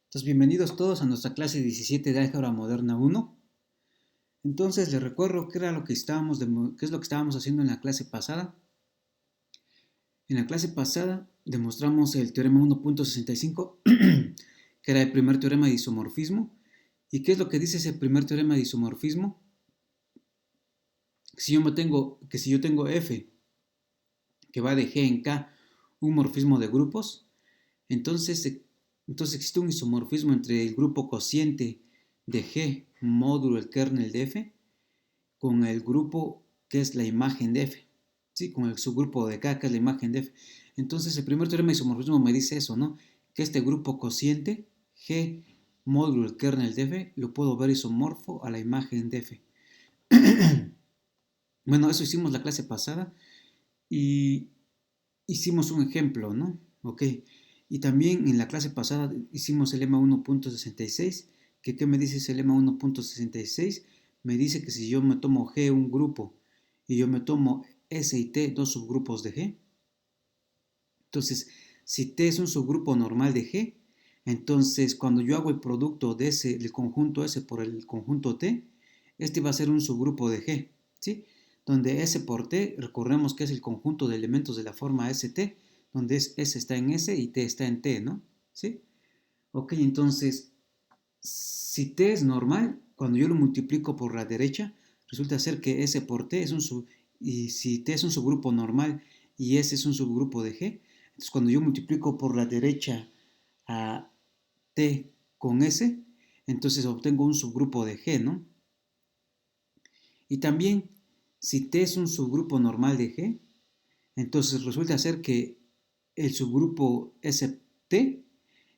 Entonces, bienvenidos todos a nuestra clase 17 de Álgebra Moderna 1. Entonces, les recuerdo qué es lo que estábamos haciendo en la clase pasada. En la clase pasada demostramos el teorema 1.65, que era el primer teorema de isomorfismo. ¿Y qué es lo que dice ese primer teorema de isomorfismo? Si yo tengo f, que va de G en K, un morfismo de grupos, entonces, entonces existe un isomorfismo entre el grupo cociente de G módulo el kernel de F con el grupo que es la imagen de F, ¿sí? Con el subgrupo de K que es la imagen de F. Entonces el primer teorema de isomorfismo me dice eso, ¿no? Que este grupo cociente G módulo el kernel de F lo puedo ver isomorfo a la imagen de F. Bueno, eso hicimos la clase pasada y hicimos un ejemplo, ¿no? Ok. Y también en la clase pasada hicimos el lema 1.66, que ¿qué me dice ese lema 1.66? Me dice que si yo me tomo G un grupo y yo me tomo S y T dos subgrupos de G, entonces si T es un subgrupo normal de G, entonces cuando yo hago el producto de ese, del conjunto S por el conjunto T, este va a ser un subgrupo de G, ¿sí? Donde S por T, recordemos que es el conjunto de elementos de la forma ST, donde S está en S y T está en T, ¿no? ¿Sí? Ok, entonces, si T es normal, cuando yo lo multiplico por la derecha, resulta ser que S por T es un y si T es un subgrupo normal y S es un subgrupo de G, entonces cuando yo multiplico por la derecha a T con S, entonces obtengo un subgrupo de G, ¿no? Y también, si T es un subgrupo normal de G, entonces resulta ser que el subgrupo ST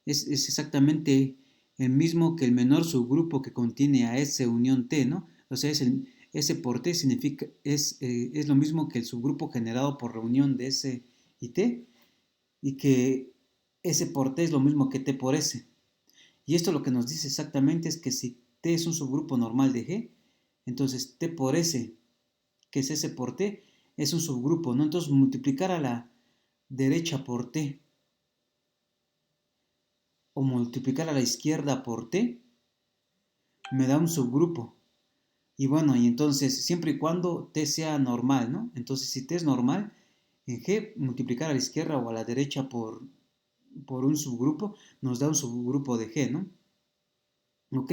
es exactamente el mismo que el menor subgrupo que contiene a S unión T, ¿no? O sea, S por T significa, es lo mismo que el subgrupo generado por reunión de S y T, y que S por T es lo mismo que T por S. Y esto lo que nos dice exactamente es que si T es un subgrupo normal de G, entonces T por S, que es S por T, es un subgrupo, ¿no? Entonces multiplicar a la derecha por T o multiplicar a la izquierda por T me da un subgrupo. Y bueno, y entonces siempre y cuando T sea normal, ¿no? Entonces si T es normal, en G multiplicar a la izquierda o a la derecha por un subgrupo nos da un subgrupo de G, ¿no? Ok,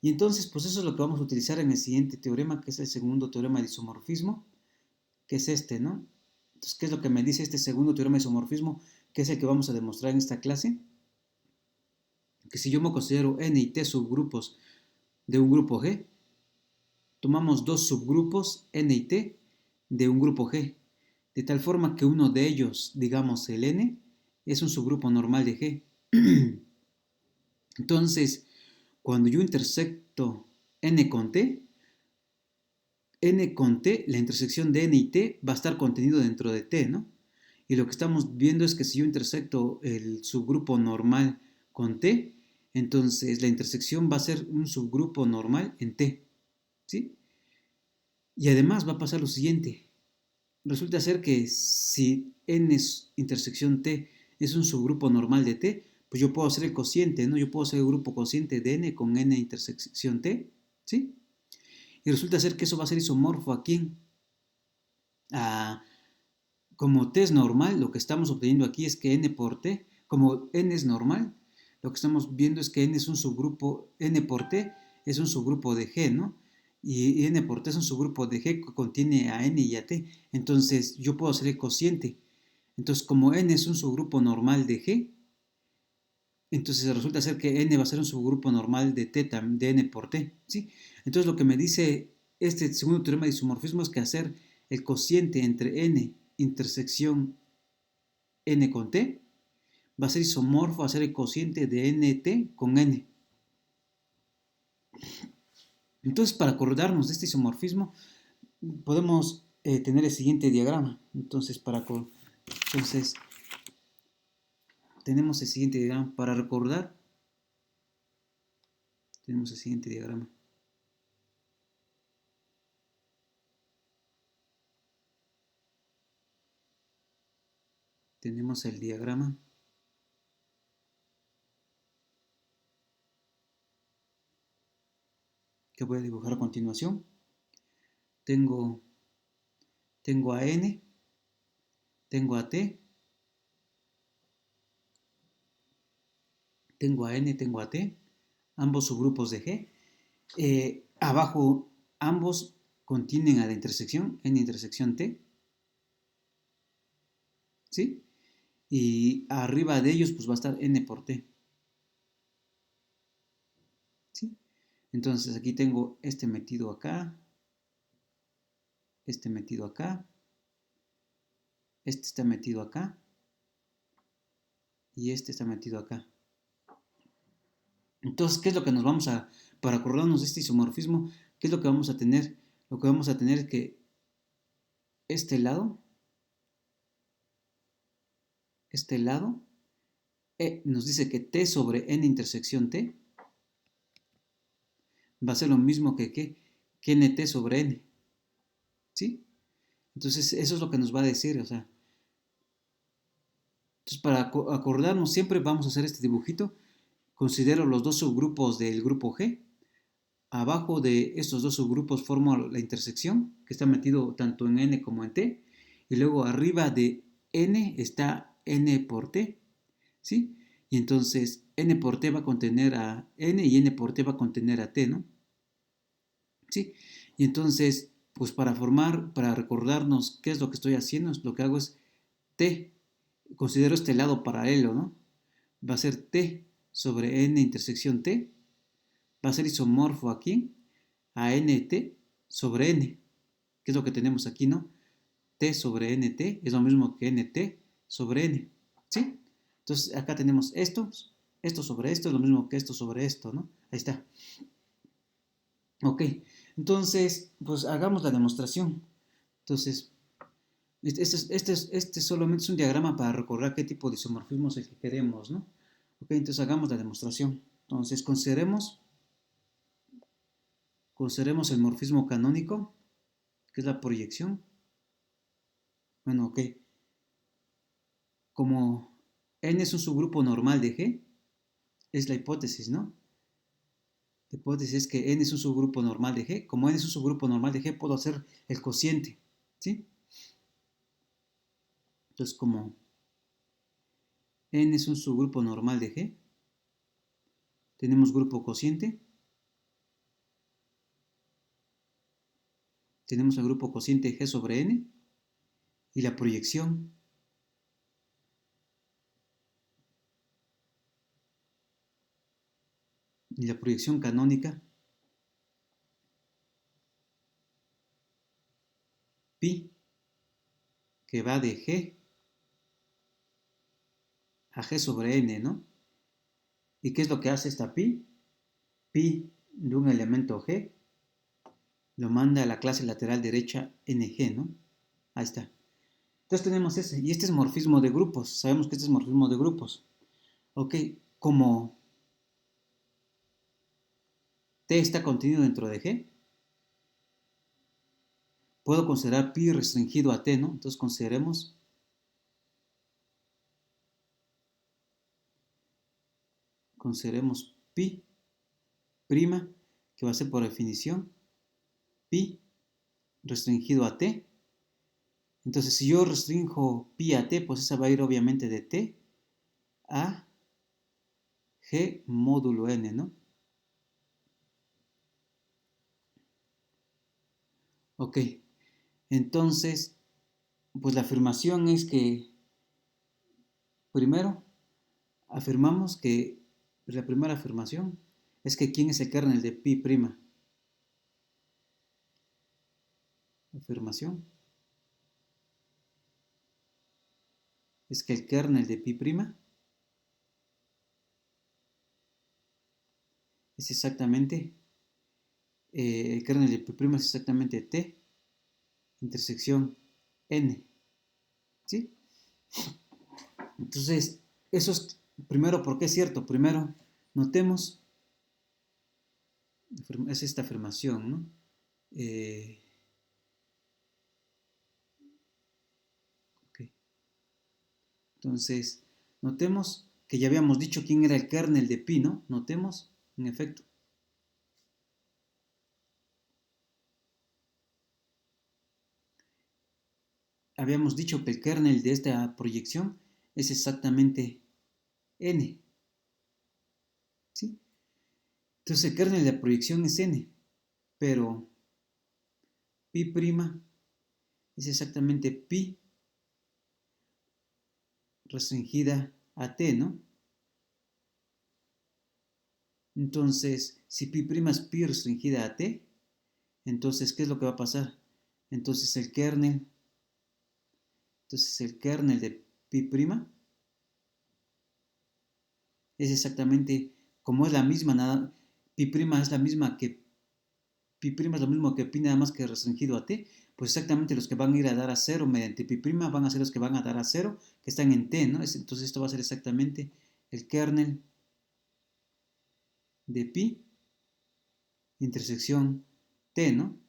y entonces pues eso es lo que vamos a utilizar en el siguiente teorema, que es el segundo teorema de isomorfismo, que es este, ¿no? Entonces, ¿qué es lo que me dice este segundo teorema de isomorfismo, que es el que vamos a demostrar en esta clase? Que si yo me considero n y t subgrupos de un grupo G, tomamos dos subgrupos n y t de un grupo G, de tal forma que uno de ellos, digamos el n, es un subgrupo normal de G. Entonces, cuando yo intersecto n con t, la intersección de n y t va a estar contenido dentro de t, ¿no? Y lo que estamos viendo es que si yo intersecto el subgrupo normal con t, entonces la intersección va a ser un subgrupo normal en t, ¿sí? Y además va a pasar lo siguiente. Resulta ser que si n es intersección t es un subgrupo normal de t, pues yo puedo hacer el cociente, ¿no? Yo puedo hacer el grupo cociente de n con n intersección t, ¿sí? Y resulta ser que eso va a ser isomorfo a quién? A, como t es normal, lo que estamos obteniendo aquí es que n por t, como n es normal, lo que estamos viendo es que n es un subgrupo, n por t es un subgrupo de G, ¿no? Y n por t es un subgrupo de G que contiene a n y a t. Entonces yo puedo hacer el cociente. Entonces como n es un subgrupo normal de G, entonces resulta ser que n va a ser un subgrupo normal de t, de n por t, ¿sí? Entonces lo que me dice este segundo teorema de isomorfismo es que hacer el cociente entre n intersección n con t va a ser isomorfo a hacer el cociente de nt con n. Entonces, para acordarnos de este isomorfismo, podemos tener el siguiente diagrama. Entonces, tenemos el siguiente diagrama. Para recordar, tenemos el siguiente diagrama. Tenemos el diagrama que voy a dibujar a continuación. Tengo a N, tengo a T, tengo a N, tengo a T, ambos subgrupos de G. Abajo ambos contienen a la intersección, N intersección T, ¿sí? Y arriba de ellos pues va a estar N por T, ¿sí? Entonces aquí tengo este metido acá, este metido acá, este está metido acá y este está metido acá. Entonces, ¿qué es lo que nos vamos a, para acordarnos de este isomorfismo, qué es lo que vamos a tener? Lo que vamos a tener es que este lado, nos dice que T sobre N intersección T va a ser lo mismo que NT sobre N, ¿sí? Entonces, eso es lo que nos va a decir, o sea, entonces para acordarnos siempre vamos a hacer este dibujito. Considero los dos subgrupos del grupo G. Abajo de estos dos subgrupos formo la intersección, que está metido tanto en N como en T. Y luego arriba de N está N por T, ¿sí? Y entonces N por T va a contener a N y N por T va a contener a T, ¿no? ¿Sí? Y entonces, pues para recordarnos qué es lo que estoy haciendo, lo que hago es T, considero este lado paralelo, ¿no? Va a ser T sobre N intersección T, va a ser isomorfo aquí a NT sobre N, que es lo que tenemos aquí, ¿no? T sobre NT es lo mismo que NT sobre N, ¿sí? Entonces acá tenemos esto sobre esto es lo mismo que esto sobre esto, ¿no? Ahí está. Ok, entonces, pues hagamos la demostración. Entonces, este solamente es un diagrama para recordar qué tipo de isomorfismo es el que queremos, ¿no? Ok, entonces hagamos la demostración. Entonces, consideremos el morfismo canónico, que es la proyección. Bueno, ok. Como N es un subgrupo normal de G, es la hipótesis, ¿no? La hipótesis es que N es un subgrupo normal de G. Como N es un subgrupo normal de G, puedo hacer el cociente, ¿sí? Entonces, como N es un subgrupo normal de G, tenemos grupo cociente, tenemos el grupo cociente G sobre N y la proyección. Y la proyección canónica, pi, que va de G a G sobre N, ¿no? ¿Y qué es lo que hace esta pi? Pi de un elemento G lo manda a la clase lateral derecha NG, ¿no? Ahí está. Entonces tenemos ese, y este es morfismo de grupos, sabemos que este es morfismo de grupos. Ok, como T está contenido dentro de G, puedo considerar pi restringido a T, ¿no? Entonces consideremos pi prima, que va a ser por definición pi restringido a T. Entonces, si yo restringo pi a T, pues esa va a ir obviamente de T a G módulo N, ¿no? Ok, entonces, pues la afirmación es que, primero, afirmamos que, la primera afirmación es que ¿quién es el kernel de pi prima? Afirmación es que el kernel de pi prima es exactamente, el kernel de pi prima es exactamente T intersección N, ¿sí? Entonces, eso es, primero, ¿por qué es cierto? Primero, notemos, es esta afirmación, ¿no? Okay. Entonces, notemos que ya habíamos dicho quién era el kernel de pi, ¿no? Notemos, en efecto, habíamos dicho que el kernel de esta proyección es exactamente n, ¿sí? Entonces el kernel de la proyección es n, pero pi' es exactamente pi restringida a t, ¿no? Entonces, si pi' es pi restringida a t, entonces, ¿qué es lo que va a pasar? Entonces el kernel de pi' es exactamente como es la misma, nada, pi' es la misma que pi' es lo mismo que pi nada más que restringido a t, pues exactamente los que van a ir a dar a cero mediante pi' van a ser los que van a dar a cero, que están en t, ¿no? Entonces esto va a ser exactamente el kernel de pi intersección t, ¿no?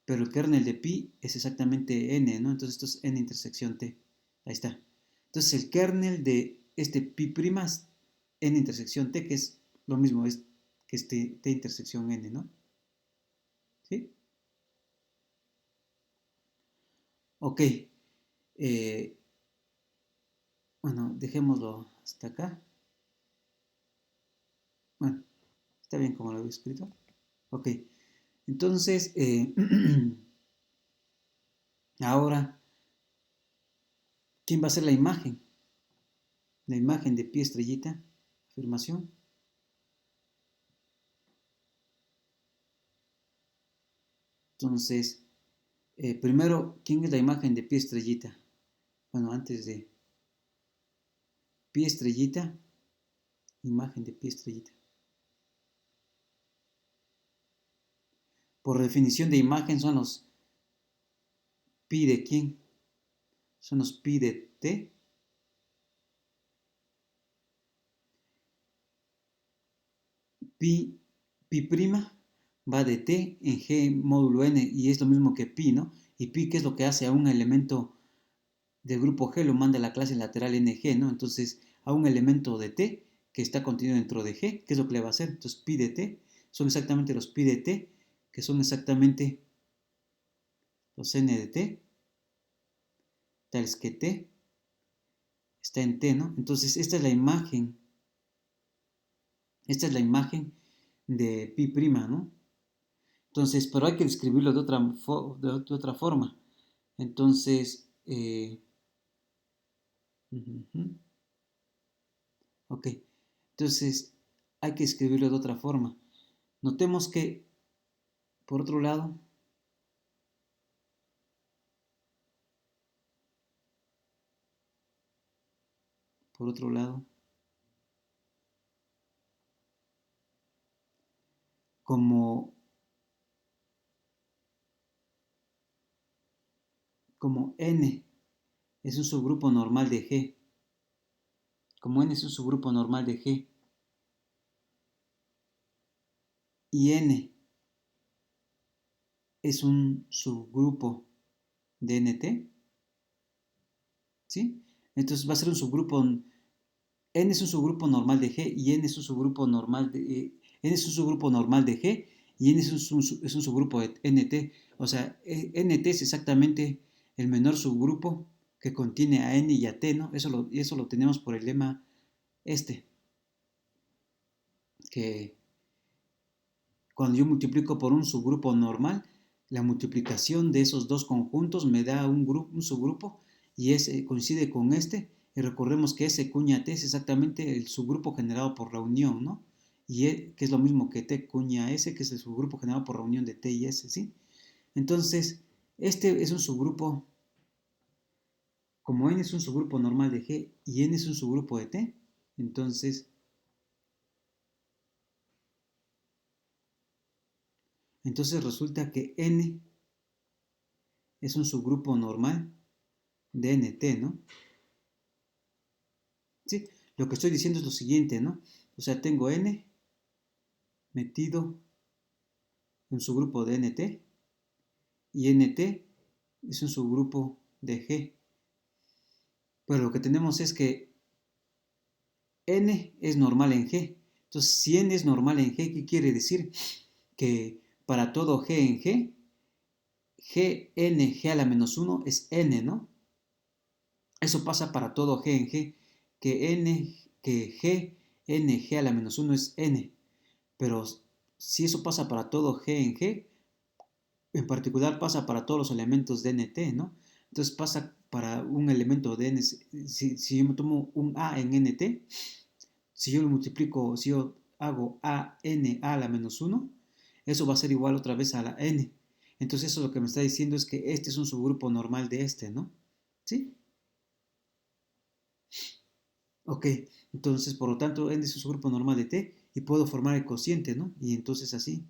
Pero el kernel de pi es exactamente n, ¿no? Entonces esto es n intersección t. Ahí está. Entonces el kernel de este pi' es n intersección t, que es lo mismo es que este t intersección n, ¿no? ¿Sí? Ok. Bueno, dejémoslo hasta acá. Bueno, está bien como lo he escrito. Ok. Entonces, ahora, ¿quién va a ser la imagen? La imagen de pi estrellita, afirmación. Entonces, primero, ¿quién es la imagen de pi estrellita? Bueno, antes de pi estrellita, imagen de pi estrellita. Por definición de imagen son los pi de quién? Son los pi de t. Pi prima va de t en g módulo n y es lo mismo que pi, ¿no? Y pi, ¿qué es lo que hace a un elemento del grupo G? Lo manda a la clase lateral ng, ¿no? Entonces, a un elemento de t que está contenido dentro de g, ¿qué es lo que le va a hacer? Entonces, pi de t son exactamente los pi de t, que son exactamente los n de t, tales que t está en t, ¿no? Entonces, esta es la imagen de pi prima, ¿no? Entonces, pero hay que describirlo de otra forma. Entonces, ok. Entonces, hay que escribirlo de otra forma. Notemos que, por otro lado, por otro lado, como, como n es un subgrupo normal de G, como n es un subgrupo normal de G, y n es un subgrupo de nt, ¿sí? Entonces va a ser un subgrupo, n es un subgrupo normal de G y n es un subgrupo normal de, n es un subgrupo normal de G y n es un subgrupo de nt. O sea, nt es exactamente el menor subgrupo que contiene a n y a t, ¿no? Eso lo tenemos por el lema que cuando yo multiplico por un subgrupo normal, la multiplicación de esos dos conjuntos me da un subgrupo y ese coincide con este. Y recordemos que S cuña T es exactamente el subgrupo generado por la unión, ¿no? Y que es lo mismo que T cuña S, que es el subgrupo generado por la unión de T y S, ¿sí? Entonces, este es un subgrupo, como N es un subgrupo normal de G y N es un subgrupo de T, entonces resulta que N es un subgrupo normal de NT, ¿no? ¿Sí? Lo que estoy diciendo es lo siguiente, ¿no? O sea, tengo N metido en su grupo de NT y NT es un subgrupo de G. Pero lo que tenemos es que N es normal en G. Entonces, si N es normal en G, ¿qué quiere decir? Que para todo G en G, G, N, G a la menos 1 es N, ¿no? Eso pasa para todo G en G, que G, N, G a la menos 1 es N. Pero si eso pasa para todo G en G, en particular pasa para todos los elementos de NT, ¿no? Entonces pasa para un elemento de N, si yo me tomo un A en NT, si yo lo multiplico, si yo hago a n a la menos 1, eso va a ser igual otra vez a la n. Entonces eso lo que me está diciendo es que este es un subgrupo normal de este, ¿no? ¿Sí? Ok, entonces por lo tanto n es un subgrupo normal de t y puedo formar el cociente, ¿no? Y entonces así,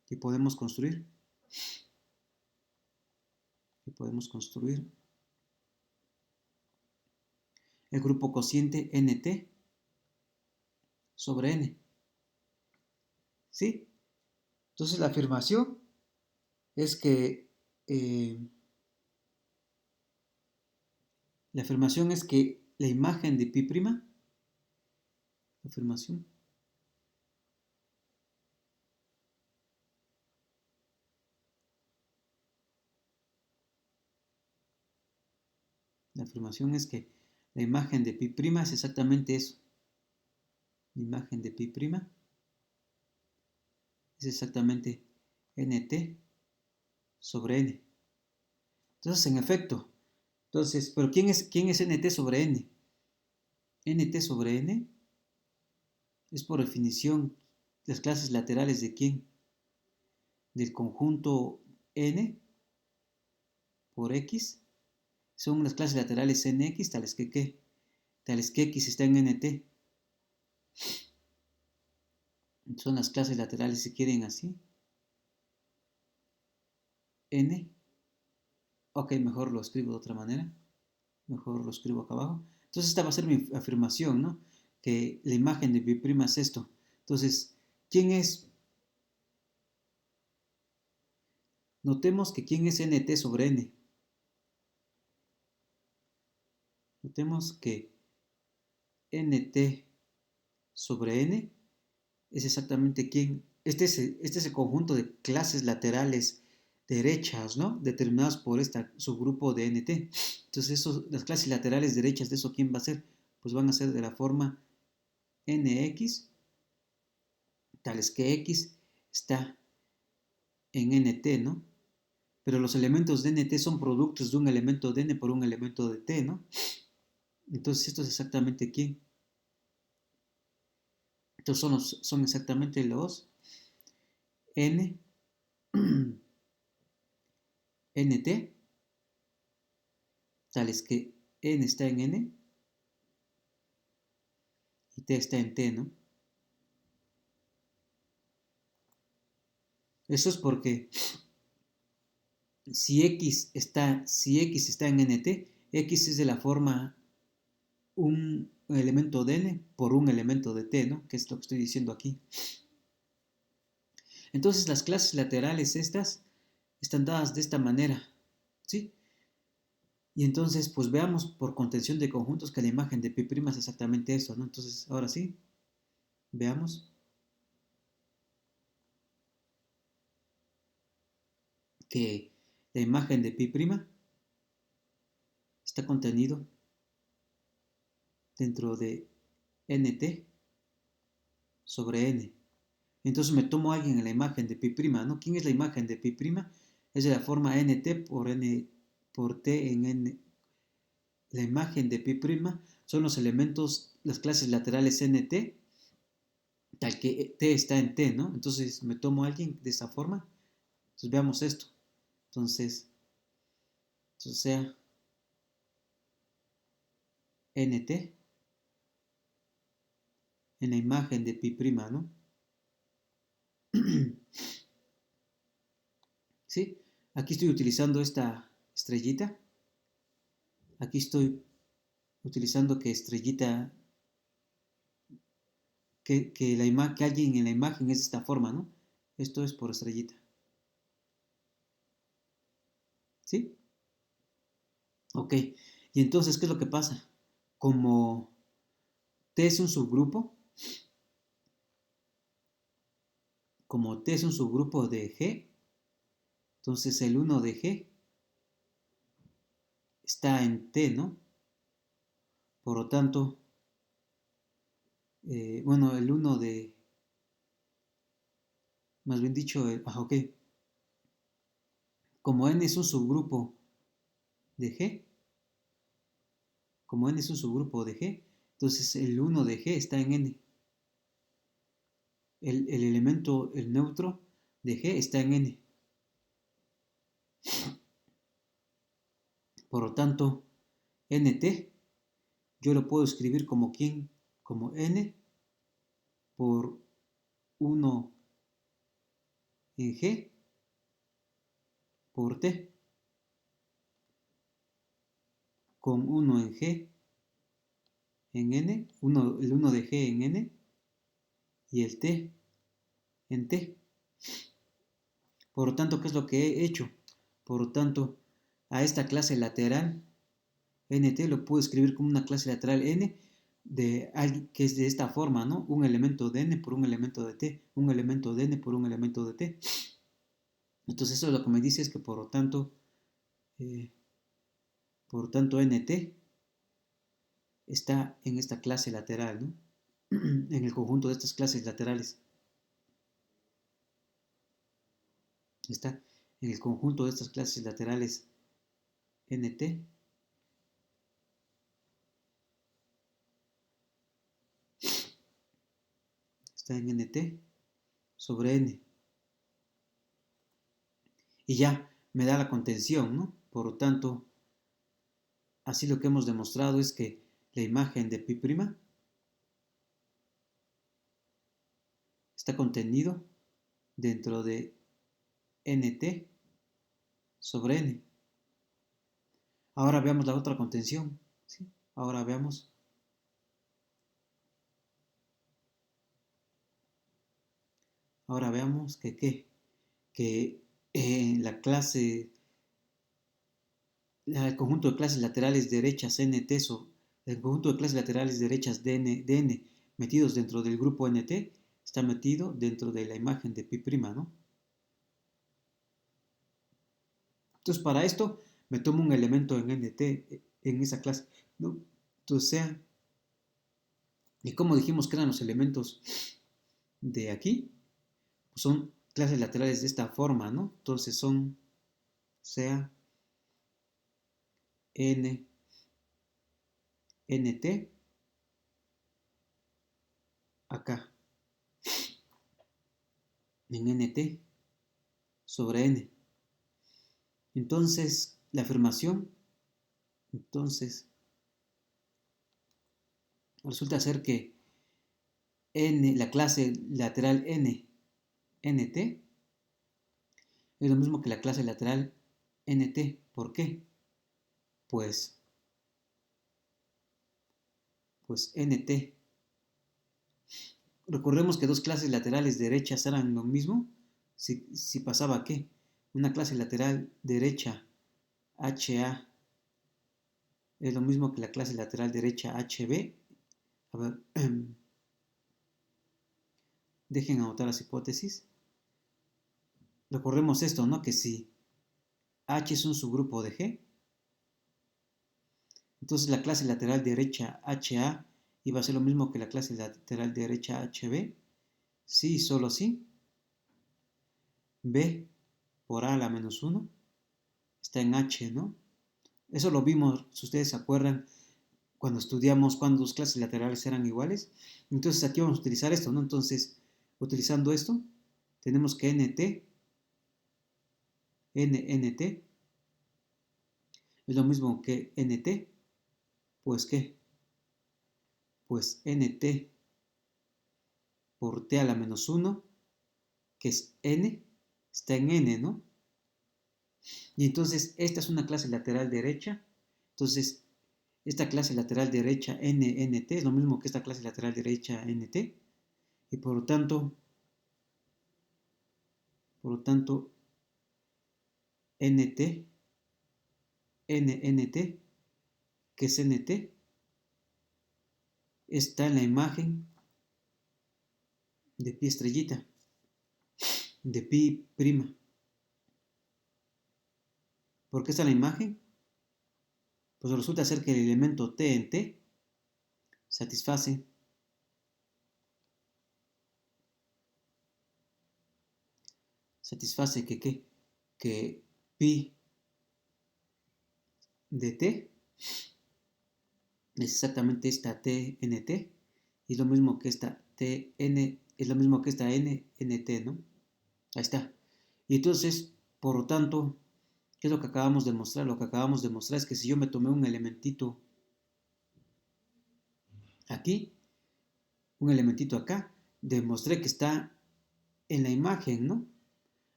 y podemos construir, el grupo cociente nt sobre n, ¿sí? Entonces la afirmación es que la imagen de pi prima, afirmación, la afirmación es que la imagen de pi prima es exactamente eso. La imagen de pi prima es exactamente nt sobre n. Entonces, en efecto, pero ¿quién es nt sobre n? Nt sobre n es por definición las clases laterales de quién? Del conjunto n por x son las clases laterales nx tales que ¿qué? Tales que x está en nt. Son las clases laterales si quieren así. N. Ok, mejor lo escribo de otra manera. Mejor lo escribo acá abajo. Entonces esta va a ser mi afirmación, ¿no? Que la imagen de pi' es esto. Entonces, ¿quién es? Notemos que ¿quién es nt sobre n? Notemos que nt sobre n es exactamente quién. Este es el conjunto de clases laterales derechas, ¿no? Determinadas por este subgrupo de nt. Entonces, las clases laterales derechas de eso, ¿quién va a ser? Pues van a ser de la forma nx, tales que x está en nt, ¿no? Pero los elementos de nt son productos de un elemento de n por un elemento de t, ¿no? Entonces, esto es exactamente quién. Entonces, son exactamente los n nt, tales que n está en n y t está en t, ¿no? Eso es porque si x está en nt, x es de la forma un elemento de n por un elemento de t, ¿no? Que es lo que estoy diciendo aquí. Entonces las clases laterales estas están dadas de esta manera, ¿sí? Y entonces, pues veamos por contención de conjuntos que la imagen de pi' es exactamente eso, ¿no? Entonces, ahora sí, veamos que la imagen de pi' está contenido dentro de nt sobre n. Entonces me tomo a alguien en la imagen de pi', ¿no? ¿Quién es la imagen de pi'? Es de la forma nt por t en n. La imagen de pi' son los elementos, las clases laterales nt, tal que t está en t, ¿no? Entonces me tomo a alguien de esa forma. Entonces veamos esto. Entonces sea nt en la imagen de pi', ¿no? ¿Sí? Aquí estoy utilizando esta estrellita. Aquí estoy utilizando que estrellita, que alguien en la imagen es de esta forma, ¿no? Esto es por estrellita. ¿Sí? Ok. Y entonces, ¿qué es lo que pasa? Como T es un subgrupo, como T es un subgrupo de G, entonces el 1 de G está en T, ¿no? Por lo tanto, bueno, el 1 de, más bien dicho, ok, como n es un subgrupo de G, como n es un subgrupo de G, entonces el 1 de G está en n. El elemento, el neutro de G está en n. Por lo tanto, nt yo lo puedo escribir como quién, como n por 1 en G por t, con 1 en G en n, el 1 de G en n y el t en t. Por lo tanto, ¿qué es lo que he hecho? Por lo tanto, a esta clase lateral nt lo puedo escribir como una clase lateral n que es de esta forma, ¿no? Un elemento de n por un elemento de t, un elemento de n por un elemento de t. Entonces eso es lo que me dice es que eh, por tanto nt está en esta clase lateral, ¿no? En el conjunto de estas clases laterales. Está en el conjunto de estas clases laterales nt está en nt sobre n. Y ya me da la contención, ¿no? Por lo tanto, así lo que hemos demostrado es que la imagen de pi' está contenido dentro de nt sobre n. Ahora veamos la otra contención, ¿sí? Ahora veamos que la clase, el conjunto de clases laterales derechas nt, el conjunto de clases laterales derechas dn metidos dentro del grupo nt está metido dentro de la imagen de pi', ¿no? Entonces, para esto me tomo un elemento en nt en esa clase, ¿no? Entonces, y como dijimos que eran los elementos de aquí, pues son clases laterales de esta forma, ¿no? Entonces son sea n nt acá en nt sobre n. Entonces la afirmación entonces resulta ser que n, la clase lateral nt es lo mismo que la clase lateral nt. ¿Por qué? Pues nt. Recordemos que dos clases laterales derechas eran lo mismo. Si pasaba ¿qué? Una clase lateral derecha HA es lo mismo que la clase lateral derecha HB. A ver, dejen anotar las hipótesis. Recordemos esto, ¿no? Que si H es un subgrupo de G, entonces la clase lateral derecha HA iba a ser lo mismo que la clase lateral derecha HB. Sí, solo sí. B por A a la menos 1 está en H, ¿no? Eso lo vimos, si ustedes se acuerdan, cuando estudiamos cuando dos clases laterales eran iguales. Entonces aquí vamos a utilizar esto, ¿no? Entonces, utilizando esto, tenemos que NNT es lo mismo que NT, pues ¿qué? Pues NT por T a la menos 1, que es N, está en N, ¿no? Y entonces esta es una clase lateral derecha, entonces esta clase lateral derecha NNT es lo mismo que esta clase lateral derecha NT, y por lo tanto NT, NNT, que es NT, está en la imagen de pi estrellita, de pi prima. ¿Por qué está en la imagen? Pues resulta ser que el elemento T en T satisface que ¿qué? Que pi de t es exactamente esta tnt, y es lo mismo que esta tn, es lo mismo que esta nnt, ¿no? Ahí está. Y entonces, por lo tanto, ¿qué es lo que acabamos de mostrar? Lo que acabamos de mostrar es que si yo me tomé un elementito aquí, un elementito acá, demostré que está en la imagen, ¿no?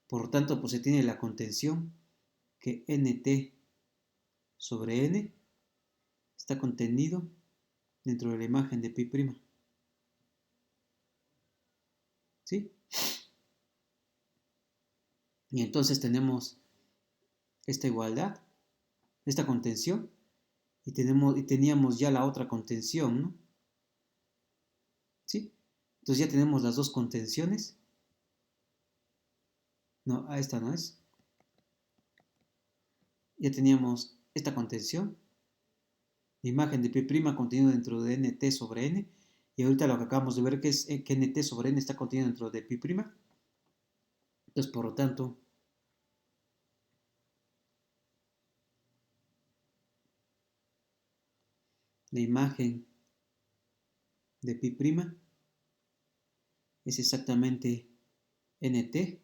Por lo tanto, pues se tiene la contención que nt sobre n está contenido dentro de la imagen de pi'. ¿Sí? Y entonces tenemos esta igualdad, esta contención, y teníamos ya la otra contención, ¿no? ¿Sí? Entonces ya tenemos las dos contenciones. No, esta no es. Ya teníamos esta contención, la imagen de pi' contenido dentro de nt sobre n, y ahorita lo que acabamos de ver que es que nt sobre n está contenido dentro de pi'. Entonces, por lo tanto, la imagen de pi' es exactamente nt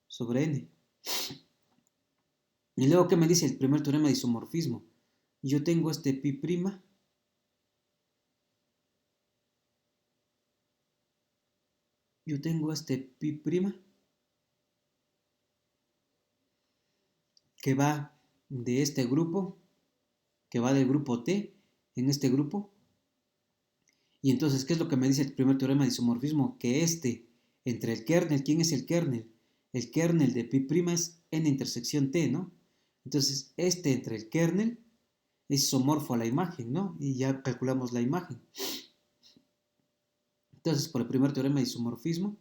sobre n. Y luego, ¿qué me dice el primer teorema de isomorfismo? Yo tengo este pi', que va de este grupo, que va del grupo T en este grupo. Y entonces, ¿qué es lo que me dice el primer teorema de isomorfismo? Que entre el kernel, ¿quién es el kernel? El kernel de pi' es n intersección T, ¿no? Entonces, entre el kernel es isomorfo a la imagen, ¿no? Y ya calculamos la imagen. Entonces, por el primer teorema de isomorfismo,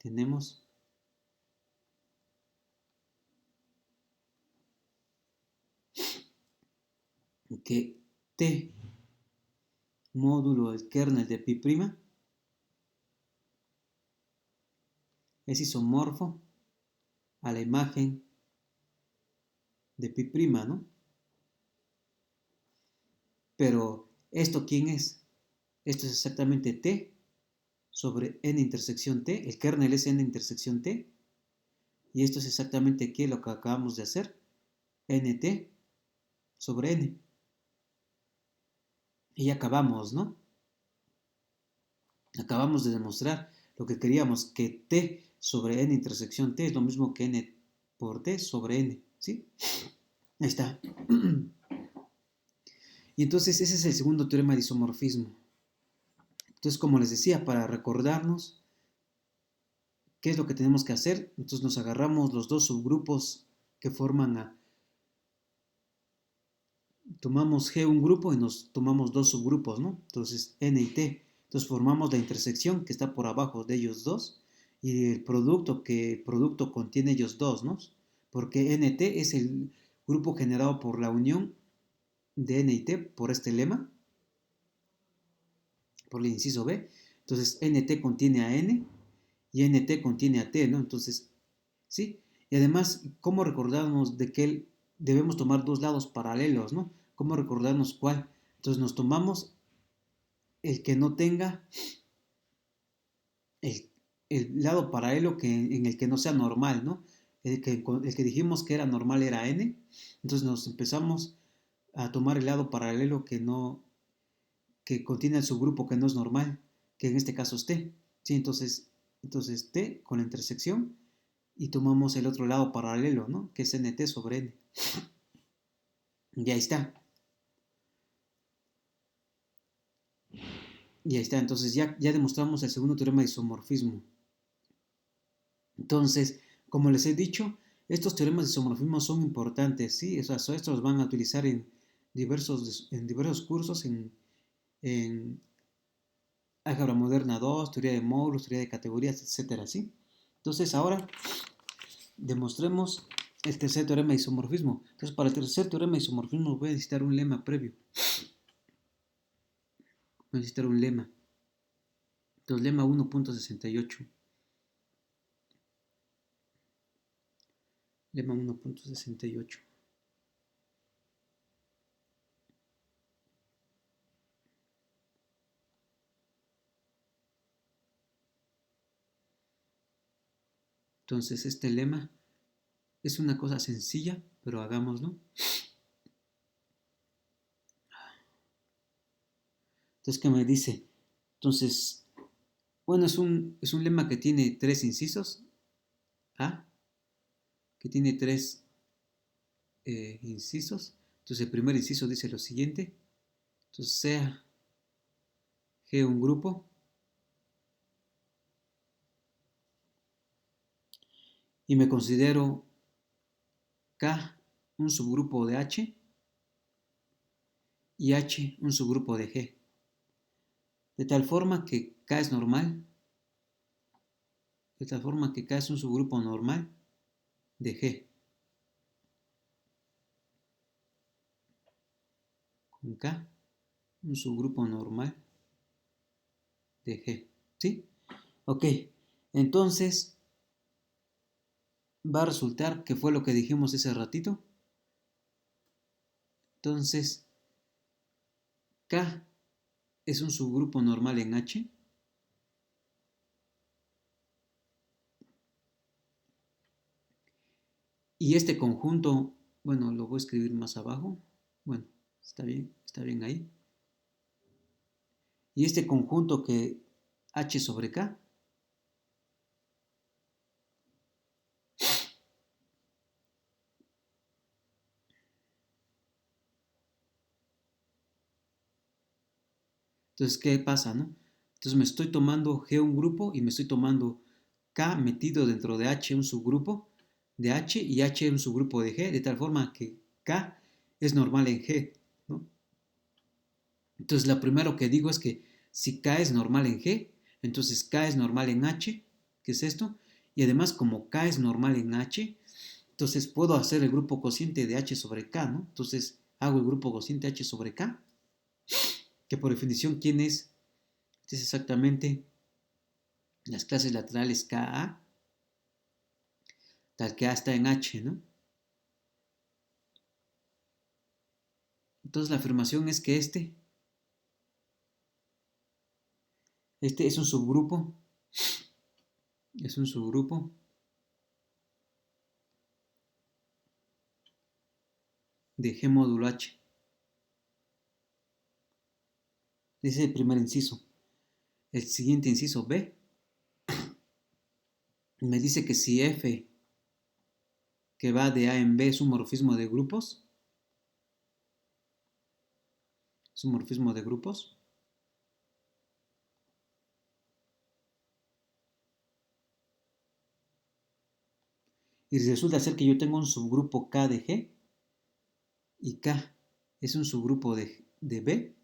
tenemos que T módulo del kernel de pi' es isomorfo a la imagen de pi', ¿no? Pero, ¿esto quién es? Esto es exactamente T sobre n intersección T. El kernel es n intersección T. Y esto es exactamente ¿qué? Lo que acabamos de hacer. nt sobre n. Y ya acabamos, ¿no? Acabamos de demostrar lo que queríamos, que T sobre n intersección T es lo mismo que n por T sobre n, ¿sí? Ahí está. Y entonces ese es el segundo teorema de isomorfismo. Entonces, como les decía, para recordarnos qué es lo que tenemos que hacer, entonces nos agarramos los dos subgrupos que forman tomamos G un grupo y nos tomamos dos subgrupos, ¿no? Entonces, N y T. Entonces formamos la intersección que está por abajo de ellos dos y el producto que el producto contiene ellos dos, ¿no? Porque NT es el grupo generado por la unión de N y T por este lema, por el inciso B. Entonces, NT contiene a N y NT contiene a T, ¿no? Entonces, ¿sí? Y además, ¿cómo recordarnos de que debemos tomar dos lados paralelos, ¿no? ¿Cómo recordarnos cuál? Entonces nos tomamos el que no tenga el, el lado paralelo en el que no sea normal, ¿no? El que dijimos que era normal era n, entonces nos empezamos a tomar el lado paralelo que contiene el subgrupo que no es normal, que en este caso es t, ¿sí? Entonces t con la intersección y tomamos el otro lado paralelo, ¿no? Que es nt sobre n. Y ahí está. Y ahí está, entonces ya demostramos el segundo teorema de isomorfismo. Entonces, como les he dicho, estos teoremas de isomorfismo son importantes, ¿sí? O sea, estos los van a utilizar en diversos cursos en álgebra moderna 2, teoría de módulos, teoría de categorías, etcétera, ¿sí? Entonces ahora demostremos el tercer teorema de isomorfismo. Entonces para el tercer teorema de isomorfismo voy a necesitar un lema previo. Voy a necesitar un lema. Entonces lema 1.68. Lema 1.68. Entonces este lema es una cosa sencilla, pero hagámoslo. Entonces, ¿qué me dice? Entonces, bueno, es un lema que tiene tres incisos. A, que tiene tres incisos. Entonces, el primer inciso dice lo siguiente. Entonces, sea G un grupo y me considero K un subgrupo de H y H un subgrupo de G. De tal forma que K es normal, de tal forma que K es un subgrupo normal de G. Con K, un subgrupo normal de G. ¿Sí? Ok, entonces va a resultar que fue lo que dijimos ese ratito. Entonces, K es un subgrupo normal en H. Y este conjunto, bueno, lo voy a escribir más abajo. Bueno, está bien ahí. Y este conjunto que H sobre K entonces, ¿qué pasa, no? Entonces me estoy tomando G un grupo y me estoy tomando K metido dentro de H un subgrupo de H y H un subgrupo de G, de tal forma que K es normal en G, ¿no? Entonces, lo primero que digo es que si K es normal en G, entonces K es normal en H, ¿qué es esto? Y además, como K es normal en H, entonces puedo hacer el grupo cociente de H sobre K, ¿no? Entonces hago el grupo cociente H sobre K, que por definición, ¿quién es? Es exactamente las clases laterales KA, tal que A está en H, ¿no? Entonces la afirmación es que este es un subgrupo de G módulo H. Ese es el primer inciso. El siguiente inciso B me dice que si F que va de A en B es un morfismo de grupos, es un morfismo de grupos, y resulta ser que yo tengo un subgrupo K de G y K es un subgrupo de B,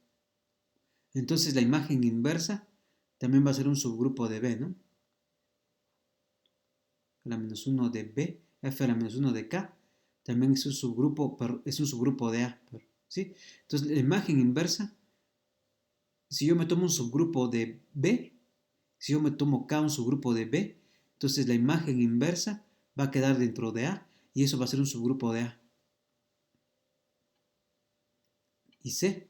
entonces la imagen inversa también va a ser un subgrupo de B, ¿no? La menos 1 de B, F a la menos 1 de K, también es un subgrupo de A, ¿sí? Entonces la imagen inversa, si yo me tomo un subgrupo de B, si yo me tomo K un subgrupo de B, entonces la imagen inversa va a quedar dentro de A y eso va a ser un subgrupo de A. Y C,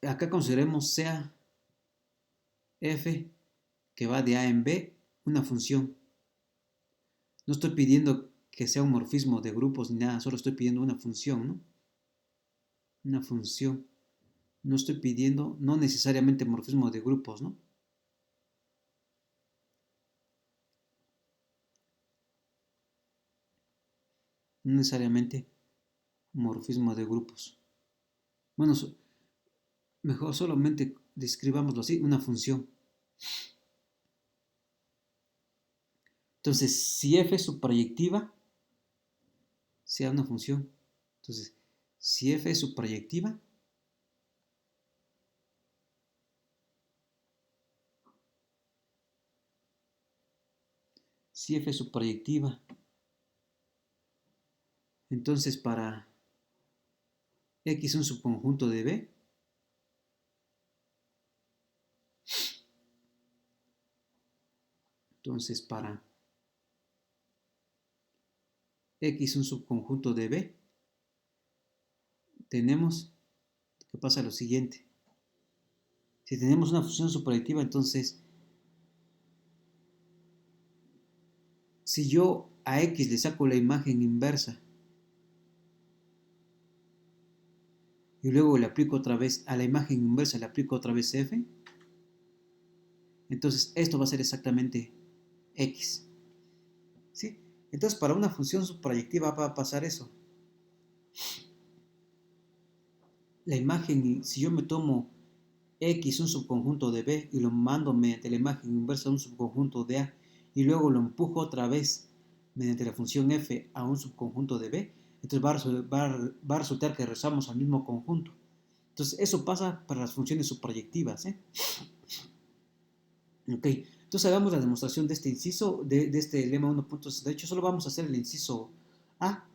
acá consideremos sea F que va de A en B una función. No estoy pidiendo que sea un morfismo de grupos ni nada, solo estoy pidiendo una función, ¿no? Una función. No estoy pidiendo, no necesariamente morfismo de grupos, ¿no? No necesariamente morfismo de grupos. Bueno, mejor solamente describámoslo así, una función. Entonces, si f es su proyectiva, sea una función. Entonces, Si f es su proyectiva, entonces para X un subconjunto de B, entonces para X un subconjunto de B, tenemos que pasa lo siguiente. Si tenemos una función subproyectiva, entonces si yo a X le saco la imagen inversa y luego le aplico otra vez a la imagen inversa, le aplico otra vez F, entonces esto va a ser exactamente X. ¿Sí? Entonces para una función subproyectiva va a pasar eso. La imagen, si yo me tomo X un subconjunto de B y lo mando mediante la imagen inversa a un subconjunto de A y luego lo empujo otra vez mediante la función F a un subconjunto de B, entonces va a resultar que regresamos al mismo conjunto. Entonces eso pasa para las funciones subproyectivas. Ok, entonces hagamos la demostración de este inciso, de este lema 1.68. Solo vamos a hacer el inciso A.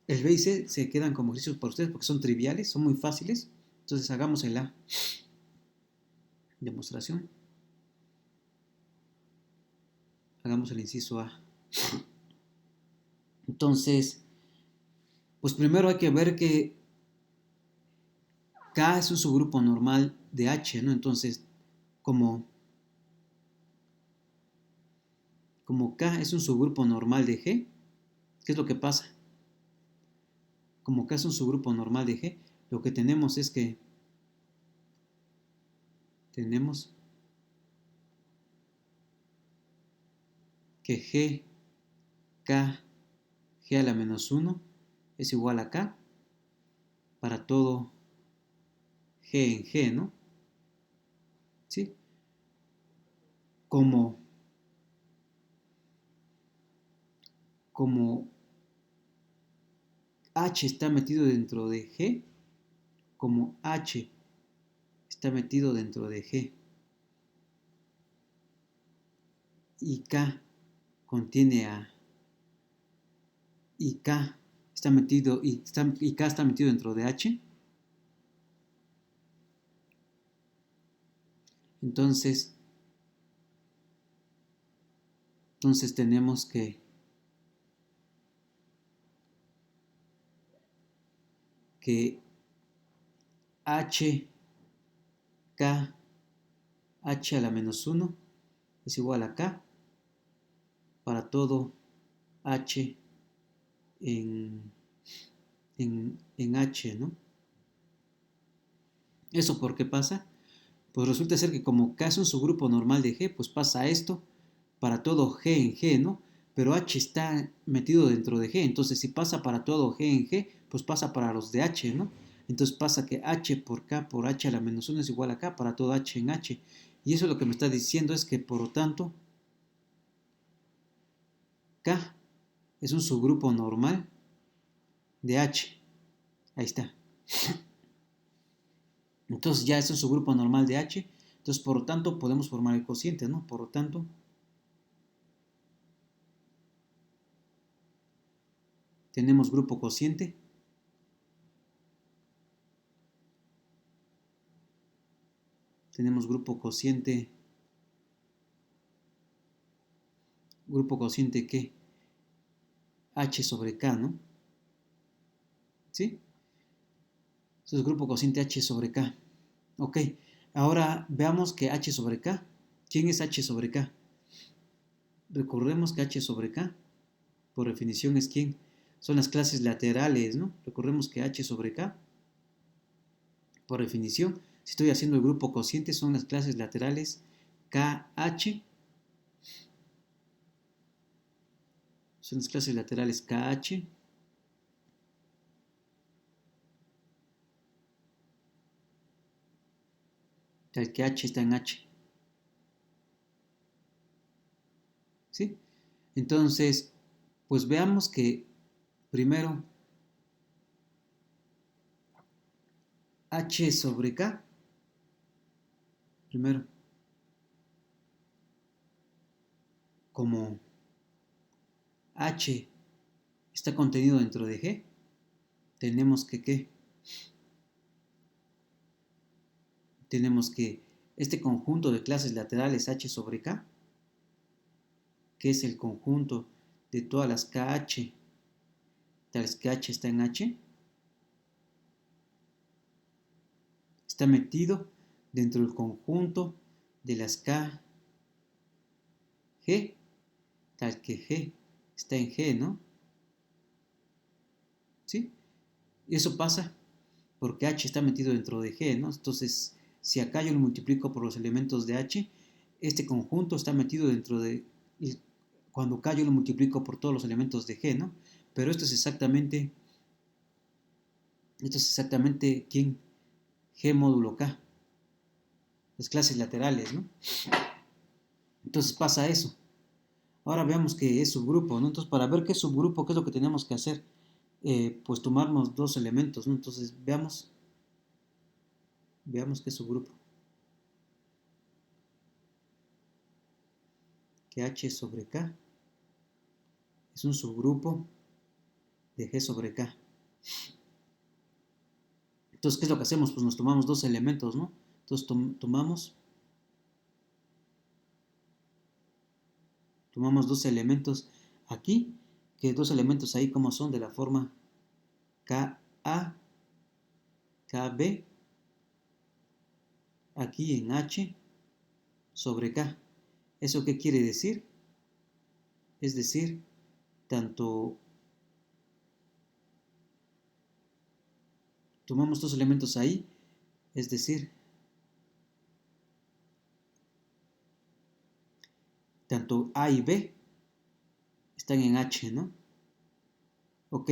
El B y C se quedan como ejercicios para ustedes porque son triviales, son muy fáciles. Entonces hagamos el A. Demostración. Hagamos el inciso A. Entonces, pues primero hay que ver que K es un subgrupo normal de H, ¿no? Entonces, como K es un subgrupo normal de G, ¿qué es lo que pasa? Como K es un subgrupo normal de G, lo que tenemos es que tenemos que G a la menos 1 es igual a K para todo G en G, ¿no? ¿Sí? Como H está metido dentro de G, como H está metido dentro de G y K contiene a y K está metido y K está metido dentro de H, entonces tenemos que H K H a la menos 1 es igual a K para todo H en H, ¿no? ¿Eso por qué pasa? Pues resulta ser que como K es un subgrupo normal de G, pues pasa esto para todo G en G, ¿no? Pero H está metido dentro de G, entonces si pasa para todo G en G, pues pasa para los de H, ¿no? Entonces pasa que H por K por H a la menos 1 es igual a K para todo H en H. Y eso lo que me está diciendo es que por lo tanto K es un subgrupo normal de H. Ahí está. Entonces ya es un subgrupo normal de H. Entonces por lo tanto podemos formar el cociente, ¿no? Por lo tanto tenemos grupo cociente. Tenemos grupo cociente ¿qué? H sobre K, ¿no? ¿Sí? Entonces grupo cociente H sobre K. Ok, ahora veamos que H sobre K. ¿Quién es H sobre K? Recordemos que H sobre K, por definición, es quién. Son las clases laterales, ¿no? Recordemos que H sobre K, por definición, si estoy haciendo el grupo cociente, son las clases laterales KH. Son las clases laterales KH. El que H está en H. ¿Sí? Entonces, pues veamos que primero H sobre K, primero, como H está contenido dentro de G, tenemos que ¿qué? Tenemos que este conjunto de clases laterales H sobre K, que es el conjunto de todas las KH, tales que H está en H, está metido dentro del conjunto de las KG, tal que G está en G, ¿no? ¿Sí? Y eso pasa porque H está metido dentro de G, ¿no? Entonces, si acá yo lo multiplico por los elementos de H, este conjunto está metido dentro de... Cuando acá yo lo multiplico por todos los elementos de G, ¿no? Pero esto es exactamente... ¿quién? G módulo K. Las clases laterales, ¿no? Entonces pasa eso. Ahora veamos qué es subgrupo, ¿no? Entonces, para ver qué es subgrupo, ¿qué es lo que tenemos que hacer? Pues tomarnos dos elementos, ¿no? Entonces, veamos qué es subgrupo. Que H sobre K es un subgrupo de G sobre K. Entonces, ¿qué es lo que hacemos? Pues nos tomamos dos elementos, ¿no? Entonces, tomamos dos elementos aquí, que dos elementos ahí como son de la forma KA, KB, aquí en H sobre K. ¿Eso qué quiere decir? Es decir, tanto tomamos dos elementos ahí, es decir, tanto A y B están en H, ¿no? Ok.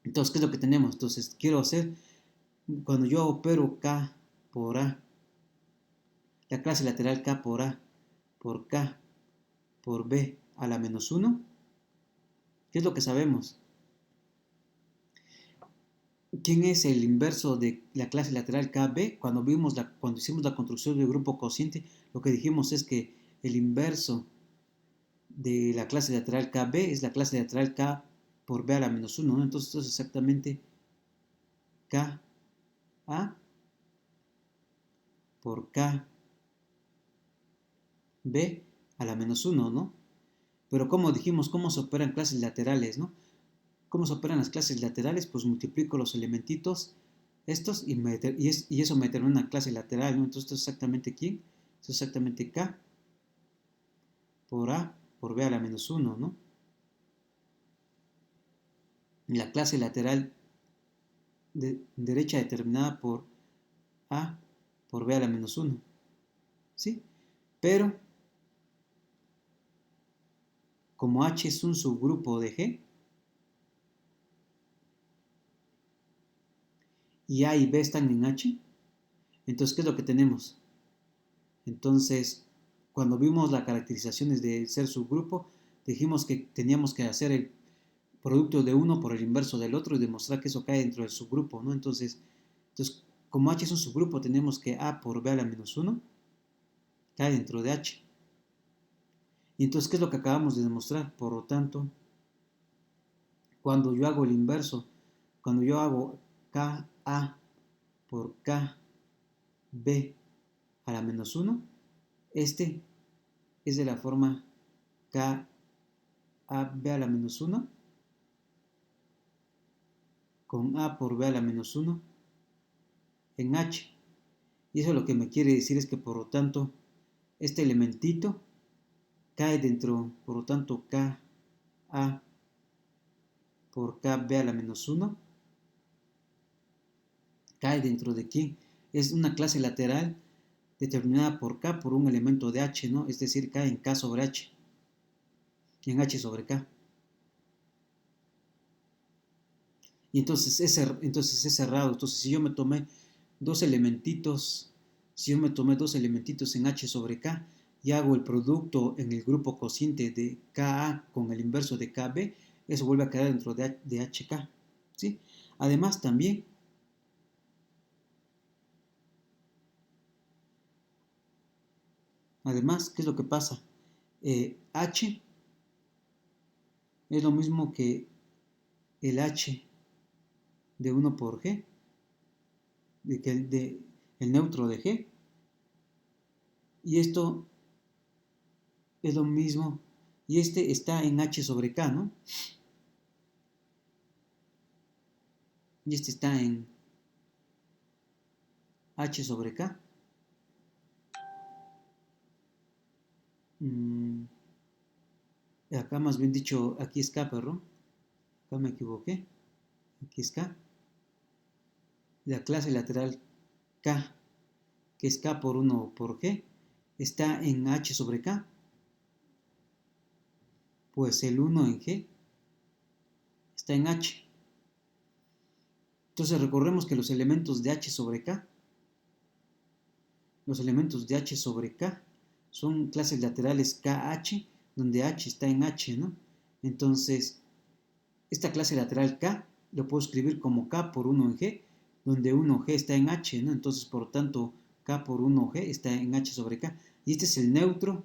Entonces, ¿qué es lo que tenemos? Entonces, quiero hacer, cuando yo opero K por A, la clase lateral K por A, por K, por B a la menos 1, ¿qué es lo que sabemos? ¿Quién es el inverso de la clase lateral KB? Cuando hicimos la construcción del grupo cociente, lo que dijimos es que el inverso de la clase lateral KB es la clase lateral K por B a la menos 1, ¿no? Entonces esto es exactamente KA por KB a la menos 1, ¿no? Pero como dijimos, ¿cómo se operan clases laterales, no? ¿Cómo se operan las clases laterales? Pues multiplico los elementitos estos y eso me determina una clase lateral, ¿no? Entonces esto es exactamente ¿quién? Esto es exactamente K por A por B a la menos 1, ¿no? La clase lateral derecha determinada por A por B a la menos 1, ¿sí? Pero, como H es un subgrupo de G, y A y B están en H, entonces, ¿qué es lo que tenemos? Entonces, cuando vimos las caracterizaciones de ser subgrupo, dijimos que teníamos que hacer el producto de uno por el inverso del otro y demostrar que eso cae dentro del subgrupo, ¿no? Entonces como H es un subgrupo, tenemos que A por B a la menos 1 cae dentro de H. Y entonces, ¿qué es lo que acabamos de demostrar? Por lo tanto, cuando yo hago el inverso, cuando yo hago KA por KB a la menos 1, este es de la forma KAB a la menos 1 con A por B a la menos 1 en H. Y eso lo que me quiere decir es que, por lo tanto, este elementito cae dentro, por lo tanto, KA por KB a la menos 1 cae dentro de quién? Es una clase lateral determinada por K por un elemento de H, ¿no? Es decir, cae en K sobre H, en H sobre K. Y entonces es cerrado. Entonces, si yo me tomé dos elementitos, en H sobre K y hago el producto en el grupo cociente de KA con el inverso de KB, eso vuelve a quedar dentro de HK, ¿sí? Además también, ¿qué es lo que pasa? H es lo mismo que el H de 1 por G, el neutro de G, y esto es lo mismo, y este está en H sobre K, ¿no? Y este está en H sobre K. Acá más bien dicho, aquí es K, perdón. Acá me equivoqué. Aquí es K. La clase lateral K, que es K por 1 por G, está en H sobre K. Pues el 1 en G está en H. Entonces recordemos que los elementos de H sobre K, son clases laterales KH, donde H está en H, ¿no? Entonces, esta clase lateral K lo puedo escribir como K por 1 en G, donde 1G está en H, ¿no? Entonces, por lo tanto, K por 1G está en H sobre K. Y este es el neutro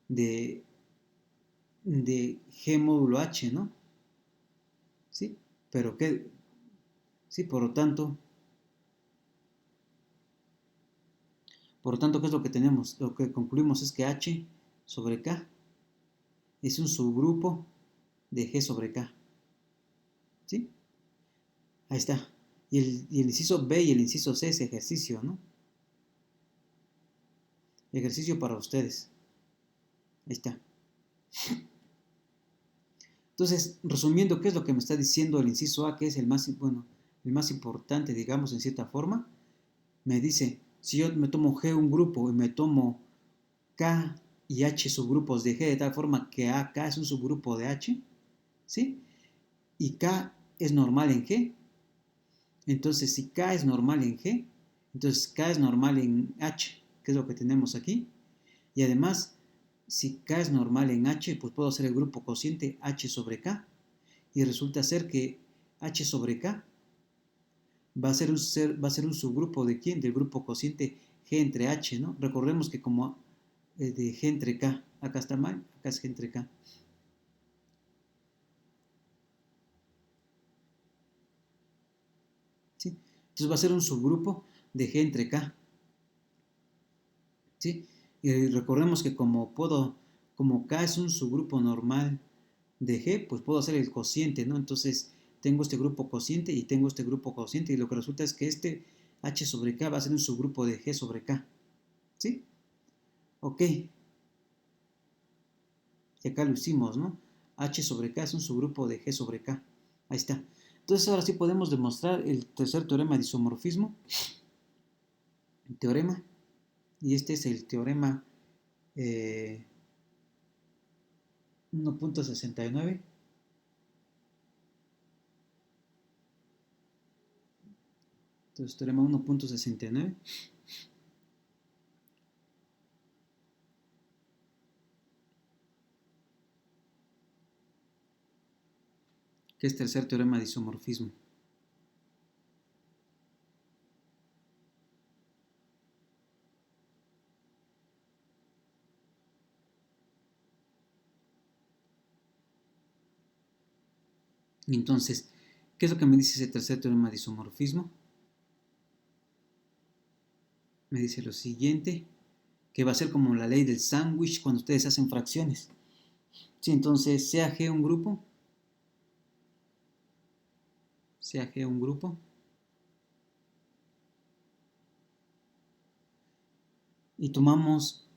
de G módulo H, ¿no? ¿Sí? Pero ¿qué? Sí, ¿qué es lo que tenemos? Lo que concluimos es que H sobre K es un subgrupo de G sobre K. ¿Sí? Ahí está. Y el inciso B y el inciso C es ejercicio, ¿no? Ejercicio para ustedes. Ahí está. Entonces, resumiendo, ¿qué es lo que me está diciendo el inciso A, que es el más importante, digamos, en cierta forma? Me dice, si yo me tomo G un grupo y me tomo K y H subgrupos de G, de tal forma que AK es un subgrupo de H, ¿sí? Y K es normal en G. Entonces, si K es normal en G, entonces K es normal en H, que es lo que tenemos aquí. Y además, si K es normal en H, pues puedo hacer el grupo cociente H sobre K. Y resulta ser que H sobre K va a ser un subgrupo de ¿quién? Del grupo cociente G entre H, ¿no? Recordemos que como de G entre K, acá está mal, acá es G entre K. ¿Sí? Entonces va a ser un subgrupo de G entre K. ¿Sí? Y recordemos que como K es un subgrupo normal de G, pues puedo hacer el cociente, ¿no? Entonces tengo este grupo cociente y tengo este grupo cociente, y lo que resulta es que este H sobre K va a ser un subgrupo de G sobre K. ¿Sí? Ok. Y acá lo hicimos, ¿no? H sobre K es un subgrupo de G sobre K. Ahí está. Entonces ahora sí podemos demostrar el tercer teorema de isomorfismo. Teorema. Y este es el teorema 1.69. Entonces teorema 1.69. Que es tercer teorema de isomorfismo. Entonces, ¿qué es lo que me dice ese tercer teorema de isomorfismo? Me dice lo siguiente, que va a ser como la ley del sándwich cuando ustedes hacen fracciones. Sí, entonces, sea G un grupo, y tomamos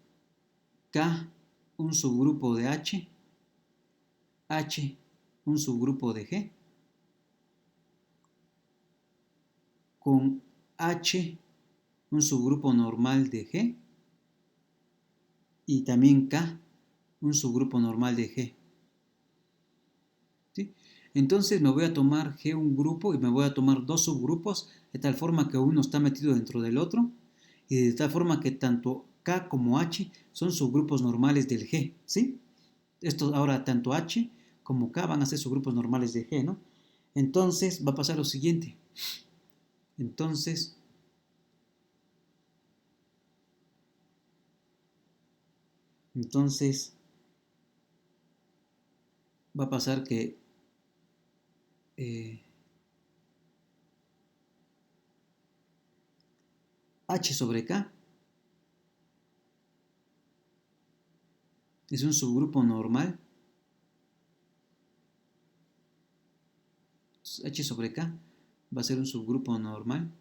K un subgrupo de H, H un subgrupo de G, con H un subgrupo normal de G, y también K un subgrupo normal de G. ¿Sí? Entonces me voy a tomar G un grupo y me voy a tomar dos subgrupos, de tal forma que uno está metido dentro del otro, y de tal forma que tanto K como H son subgrupos normales del G, ¿sí? Esto ahora tanto H como K van a ser subgrupos normales de G, ¿no? Entonces va a pasar lo siguiente. Entonces va a pasar que eh, H sobre K es un subgrupo normal. Entonces, H sobre K va a ser un subgrupo normal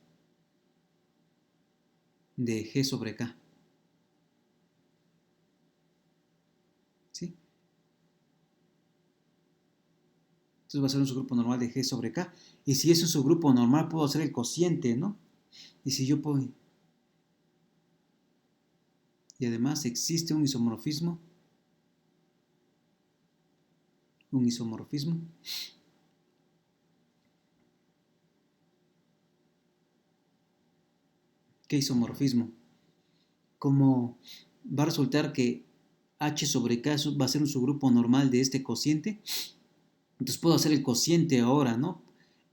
de G sobre K. ¿Sí? Entonces va a ser un subgrupo normal de G sobre K. Y si es un subgrupo normal, puedo hacer el cociente, ¿no? Y si yo puedo... Y además existe un isomorfismo. Un isomorfismo. ¿Qué isomorfismo? Como va a resultar que H sobre K va a ser un subgrupo normal de este cociente, entonces puedo hacer el cociente ahora, ¿no?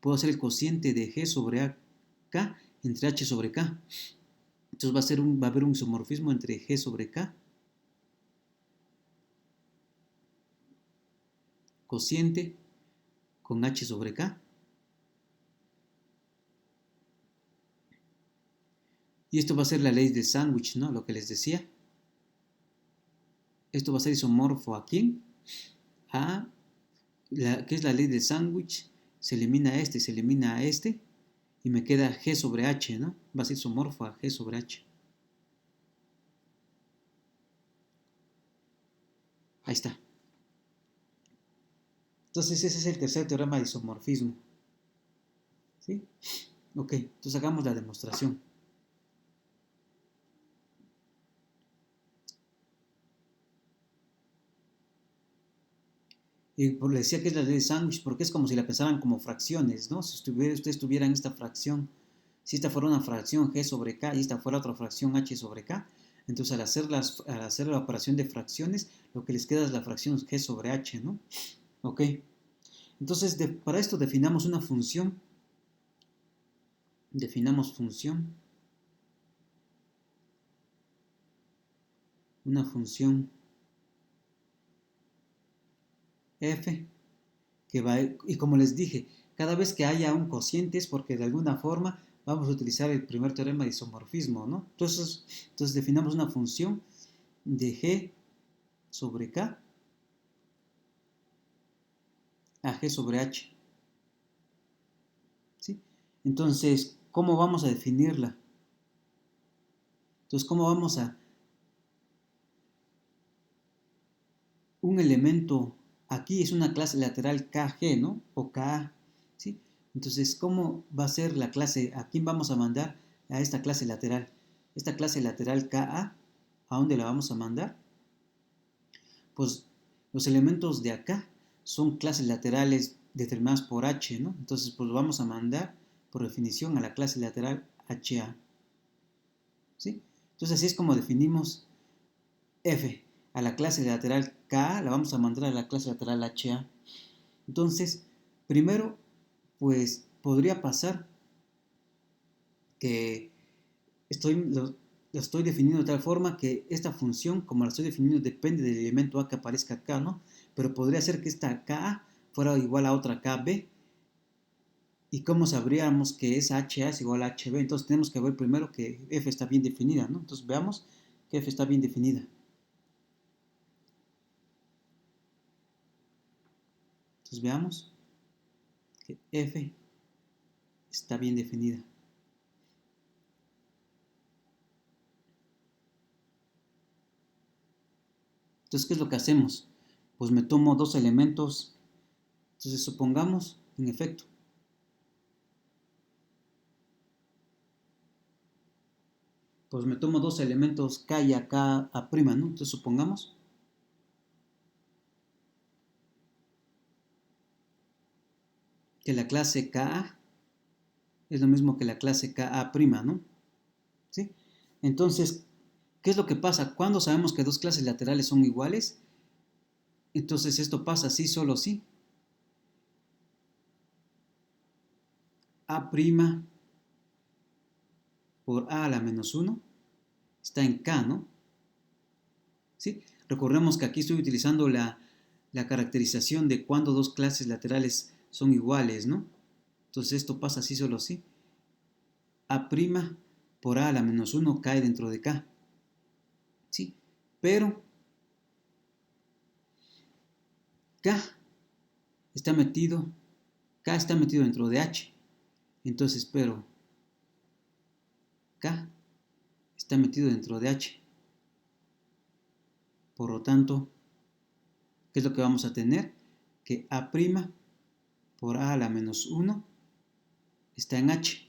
Puedo hacer el cociente de G sobre K entre H sobre K. Entonces va a haber un isomorfismo entre G sobre K, cociente, con H sobre K. Y esto va a ser la ley del sándwich, ¿no? Lo que les decía. Esto va a ser isomorfo a quién? A, ¿qué es la ley del sándwich? Se elimina se elimina a este, y me queda G sobre H, ¿no? Va a ser isomorfo a G sobre H. Ahí está. Entonces ese es el tercer teorema de isomorfismo. ¿Sí? Ok, entonces hagamos la demostración. Y le decía que es la ley de sándwich porque es como si la pensaran como fracciones, ¿no? Si ustedes tuvieran esta fracción, si esta fuera una fracción G sobre K y esta fuera otra fracción H sobre K, entonces al hacer la operación de fracciones, lo que les queda es la fracción G sobre H, ¿no? Ok, entonces para esto definamos una función, una función f que va, y como les dije, cada vez que haya un cociente es porque de alguna forma vamos a utilizar el primer teorema de isomorfismo, ¿no? Entonces definamos una función de G sobre K a G sobre H, ¿sí? Entonces, ¿cómo vamos a definirla? Entonces, ¿cómo vamos a un elemento, aquí es una clase lateral KG, ¿no? O KA, ¿sí? Entonces, ¿cómo va a ser la clase? ¿A quién vamos a mandar a esta clase lateral? Esta clase lateral KA, ¿a dónde la vamos a mandar? Pues los elementos de acá son clases laterales determinadas por H, ¿no? Entonces, pues lo vamos a mandar, por definición, a la clase lateral HA, ¿sí? Entonces, así es como definimos F. A la clase lateral K la vamos a mandar a la clase lateral HA. Entonces, primero, pues podría pasar que lo estoy definiendo de tal forma que esta función, como la estoy definiendo, depende del elemento A que aparezca acá, ¿no? Pero podría ser que esta KA fuera igual a otra KB. ¿Y cómo sabríamos que esa HA es igual a HB? Entonces tenemos que ver primero que F está bien definida, ¿no? Entonces veamos que F está bien definida. Entonces veamos que F está bien definida. Entonces, ¿qué es lo que hacemos? Pues me tomo dos elementos. Entonces, supongamos, en efecto, pues me tomo dos elementos K y AK A', ¿no? Entonces, supongamos que la clase KA es lo mismo que la clase KA', ¿no? ¿Sí? Entonces, ¿qué es lo que pasa? Cuando sabemos que dos clases laterales son iguales, entonces esto pasa sí, solo sí. A' por A a la menos 1 está en K, ¿no? ¿Sí? Recordemos que aquí estoy utilizando la caracterización de cuando dos clases laterales son iguales, ¿no? Entonces esto pasa así, solo así. A' por A a la menos 1 cae dentro de K. ¿Sí? Pero K está metido, K está metido dentro de H. Entonces, pero K está metido dentro de H. Por lo tanto, ¿qué es lo que vamos a tener? Que A' por A a la menos 1 está en H.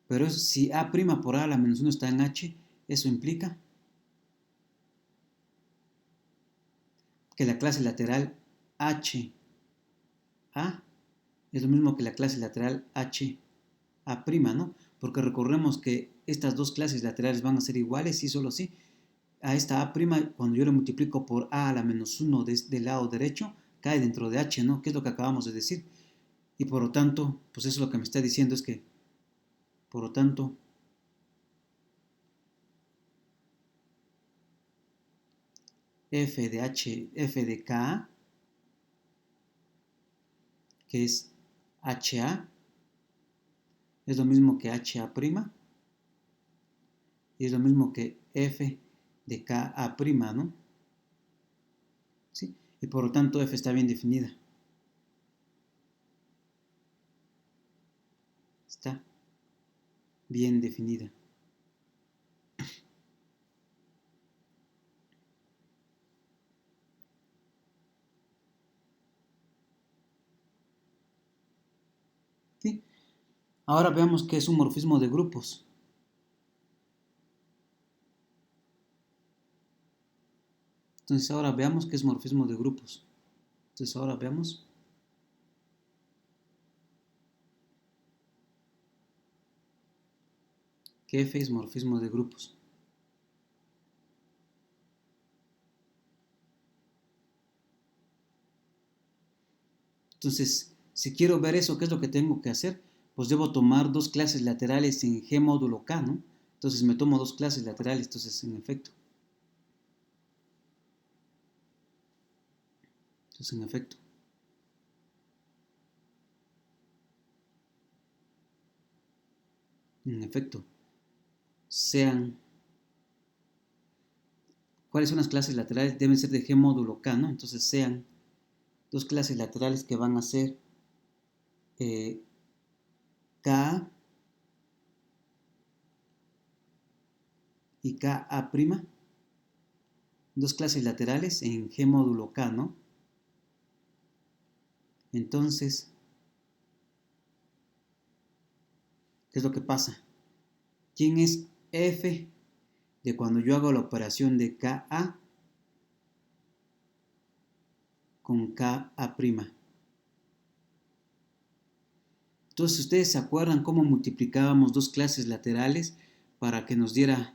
Pero si A' por A a la menos 1 está en H, eso implica que la clase lateral HA es lo mismo que la clase lateral HA', ¿no? Porque recordemos que estas dos clases laterales van a ser iguales, y solo si a esta A', cuando yo lo multiplico por A a la menos 1 del lado derecho, cae dentro de H, ¿no? Que es lo que acabamos de decir. Y por lo tanto, pues eso es lo que me está diciendo, es que, por lo tanto, f de H, f de K, que es HA, es lo mismo que HA', y es lo mismo que f de KA', ¿no? ¿Sí? Y por lo tanto f está bien definida. Está bien definida. ¿Sí? Ahora veamos qué es un morfismo de grupos. Entonces ahora veamos qué es morfismo de grupos. Entonces ahora veamos. ¿Qué f es morfismo de grupos? Entonces, si quiero ver eso, ¿qué es lo que tengo que hacer? Pues debo tomar dos clases laterales en G módulo K, ¿no? Entonces me tomo dos clases laterales, entonces en efecto. En efecto, sean, ¿cuáles son las clases laterales? Deben ser de G módulo K, ¿no? Entonces sean dos clases laterales que van a ser K y KA', dos clases laterales en G módulo K, ¿no? Entonces, ¿qué es lo que pasa? ¿Quién es F de cuando yo hago la operación de KA con KA'? Entonces, ¿ustedes se acuerdan cómo multiplicábamos dos clases laterales para que nos diera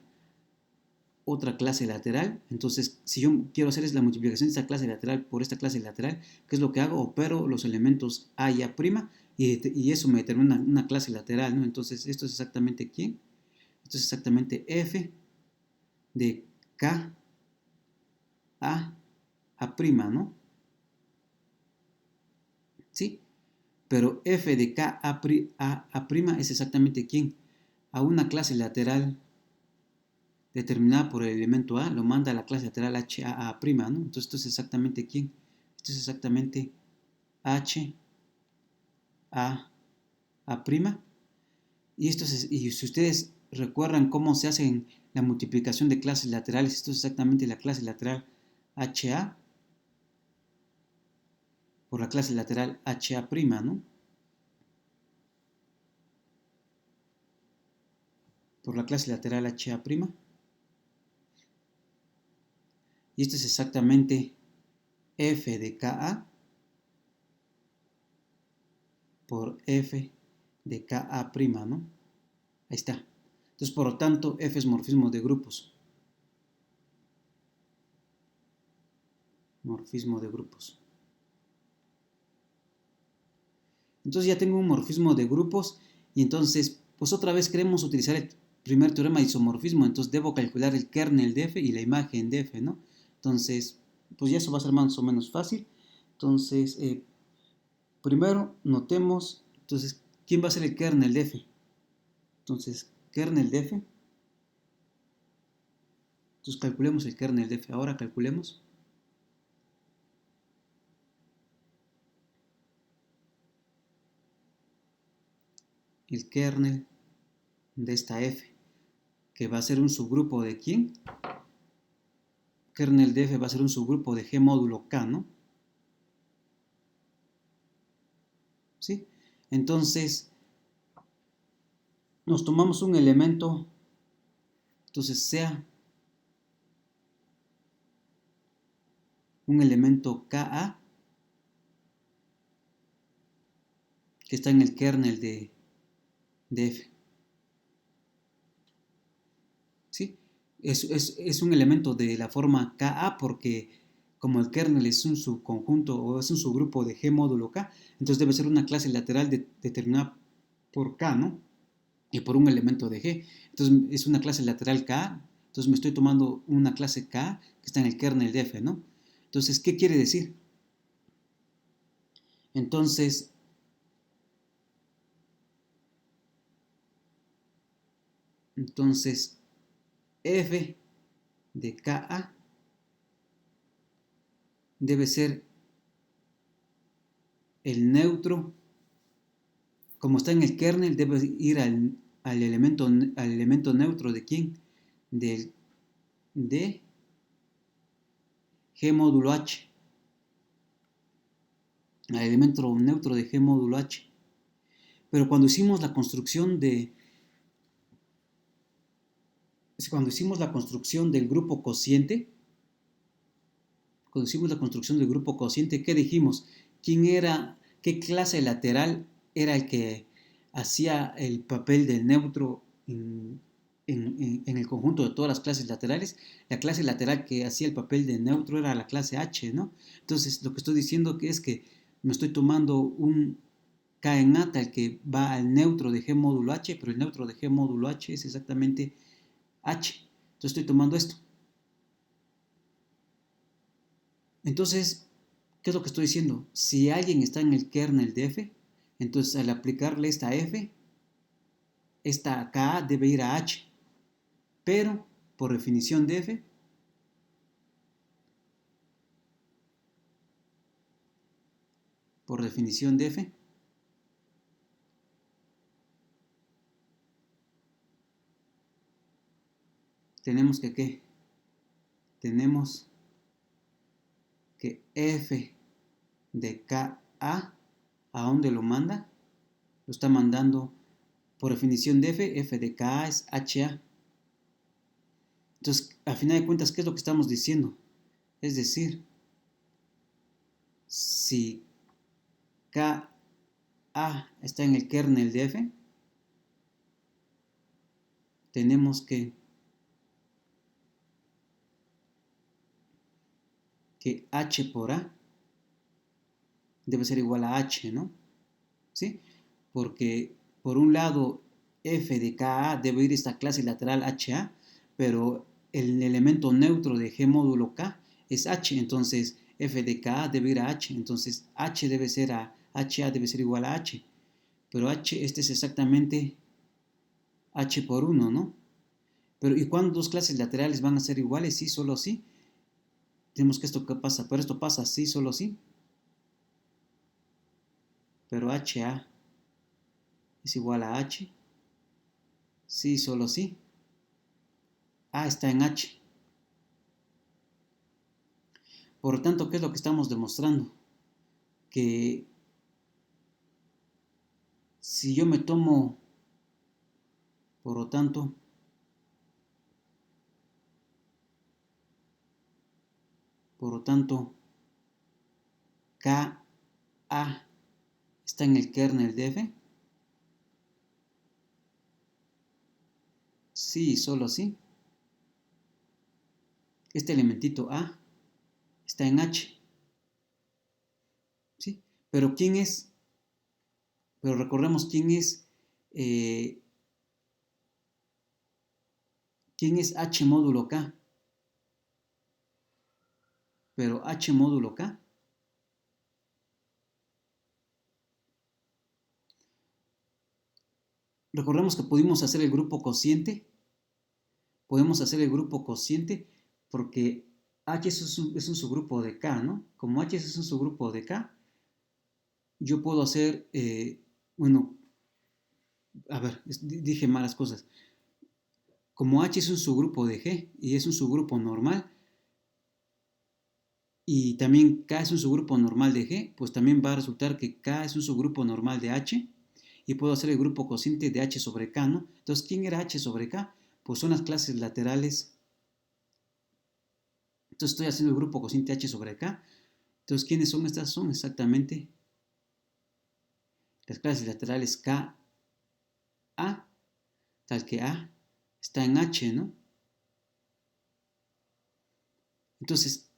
otra clase lateral? Entonces, si yo quiero hacer la multiplicación de esta clase lateral por esta clase lateral, ¿qué es lo que hago? Opero los elementos A y A' y eso me determina una clase lateral, ¿no? Entonces, ¿esto es exactamente quién? Esto es exactamente F de K A', ¿no? ¿Sí? Pero F de K A' es exactamente quién? A una clase lateral determinada por el elemento A, lo manda a la clase lateral HA', ¿no? Entonces esto es exactamente quién? Esto es exactamente HA'. Y si ustedes recuerdan cómo se hace la multiplicación de clases laterales, esto es exactamente la clase lateral HA por la clase lateral HA', ¿no? Por la clase lateral HA'. Y esto es exactamente F de KA por F de KA', ¿no? Ahí está. Entonces, por lo tanto, F es morfismo de grupos. Morfismo de grupos. Entonces ya tengo un morfismo de grupos y entonces pues otra vez queremos utilizar el primer teorema de isomorfismo, entonces debo calcular el kernel de f y la imagen de f, ¿no? Entonces, pues ya eso va a ser más o menos fácil. Entonces, primero notemos, entonces, ¿quién va a ser el kernel de f? Entonces, kernel de f. Entonces calculemos el kernel de f. Ahora calculemos. El kernel de esta f, que va a ser un subgrupo de ¿quién? Kernel de f va a ser un subgrupo de g módulo k, ¿no? ¿Sí? Entonces, nos tomamos un elemento, entonces sea un elemento Ka que está en el kernel de f. ¿Sí? Es un elemento de la forma Ka porque como el kernel es un subconjunto o es un subgrupo de G módulo K, entonces debe ser una clase lateral determinada por K, ¿no? Y por un elemento de G. Entonces es una clase lateral K, entonces me estoy tomando una clase K que está en el kernel de F, ¿no? Entonces, ¿qué quiere decir? Entonces, F de Ka debe ser el neutro, como está en el kernel, debe ir al elemento neutro de quién? De G módulo H, al elemento neutro de G módulo H. Pero cuando hicimos la construcción del grupo cociente, ¿qué dijimos? ¿Qué clase lateral era el que hacía el papel del neutro en el conjunto de todas las clases laterales? La clase lateral que hacía el papel de neutro era la clase H, ¿no? Entonces, lo que estoy diciendo es que me estoy tomando un K en ata, el que va al neutro de G módulo H, pero el neutro de G módulo H es exactamente H. Entonces estoy tomando esto. Entonces, ¿qué es lo que estoy diciendo? Si alguien está en el kernel de f, entonces al aplicarle esta f, esta K debe ir a H. Pero, por definición de f, tenemos que ¿qué? Tenemos que f de Ka, ¿a dónde lo manda? Lo está mandando, por definición de f de Ka es HA. Entonces, a final de cuentas, ¿qué es lo que estamos diciendo? Es decir, si Ka está en el kernel de f, tenemos que h por a debe ser igual a h, ¿no? ¿Sí? Porque por un lado f de Ka debe ir a esta clase lateral HA, pero el elemento neutro de G módulo K es H, entonces f de Ka debe ir a H, entonces H debe ser HA debe ser igual a H, pero H este es exactamente H por 1, ¿no? Pero ¿y cuándo dos clases laterales van a ser iguales? Sí, solo sí. Tenemos que esto qué pasa, pero esto pasa sí, solo sí. Pero HA es igual a H. Sí, solo sí. A está en H. Por lo tanto, ¿qué es lo que estamos demostrando? Que si yo me tomo, por lo tanto, Ka está en el kernel de F. Sí, solo sí. Este elementito A está en H. ¿Sí? Pero ¿quién es Pero recordemos quién es H módulo K. Pero H módulo K, recordemos que pudimos hacer el grupo cociente. Podemos hacer el grupo cociente porque H es un subgrupo de K, ¿no? Como H es un subgrupo de K, yo puedo hacer, bueno, a ver, dije malas cosas. Como H es un subgrupo de G y es un subgrupo normal, y también K es un subgrupo normal de G, pues también va a resultar que K es un subgrupo normal de H, y puedo hacer el grupo cociente de H sobre K, ¿no? Entonces, ¿quién era H sobre K? Pues son las clases laterales. Entonces estoy haciendo el grupo cociente H sobre K. Entonces, ¿quiénes son estas? Son exactamente las clases laterales K, A, tal que A está en H, ¿no? Entonces,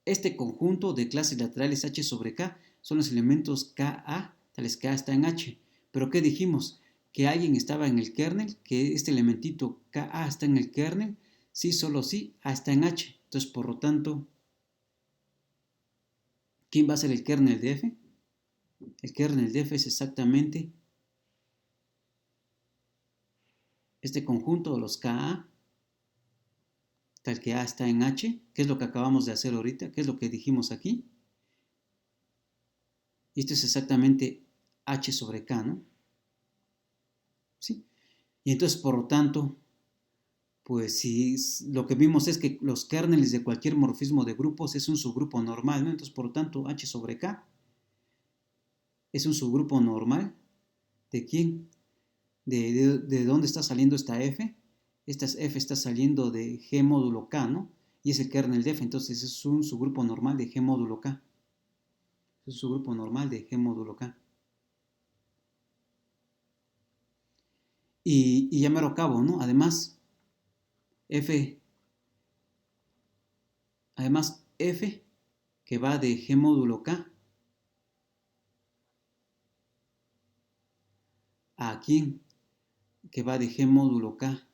este conjunto de clases laterales H sobre K son los elementos KA, tales que A está en H. Pero ¿qué dijimos? Que alguien estaba en el kernel, que este elementito KA está en el kernel, sí, solo sí, A está en H. Entonces, por lo tanto, ¿quién va a ser el kernel de F? El kernel de F es exactamente este conjunto de los KA, tal que A está en H, que es lo que acabamos de hacer ahorita, que es lo que dijimos aquí. Y esto es exactamente H sobre K, ¿no? ¿Sí? Y entonces, por lo tanto, pues si lo que vimos es que los kernels de cualquier morfismo de grupos es un subgrupo normal, ¿no? Entonces, por lo tanto, H sobre K es un subgrupo normal. ¿De quién? ¿De dónde está saliendo esta F? Esta F está saliendo de G módulo K, ¿no? Y es el kernel de F, entonces es un subgrupo normal de G módulo K. Es un subgrupo normal de G módulo K. Y ya me lo acabo, ¿no? Además, F que va de G módulo K a quién, que va de G módulo K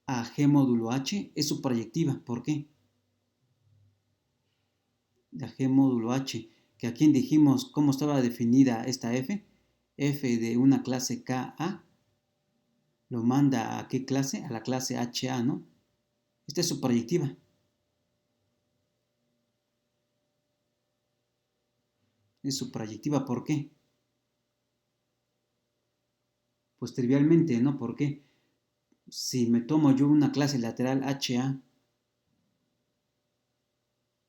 a G módulo H, es su proyectiva. ¿Por qué? La G módulo H, que aquí dijimos cómo estaba definida esta F. F de una clase KA lo manda a qué clase? A la clase HA, ¿no? Esta es su proyectiva. Es su proyectiva, ¿por qué? Pues trivialmente, ¿no? ¿Por qué? Si me tomo yo una clase lateral HA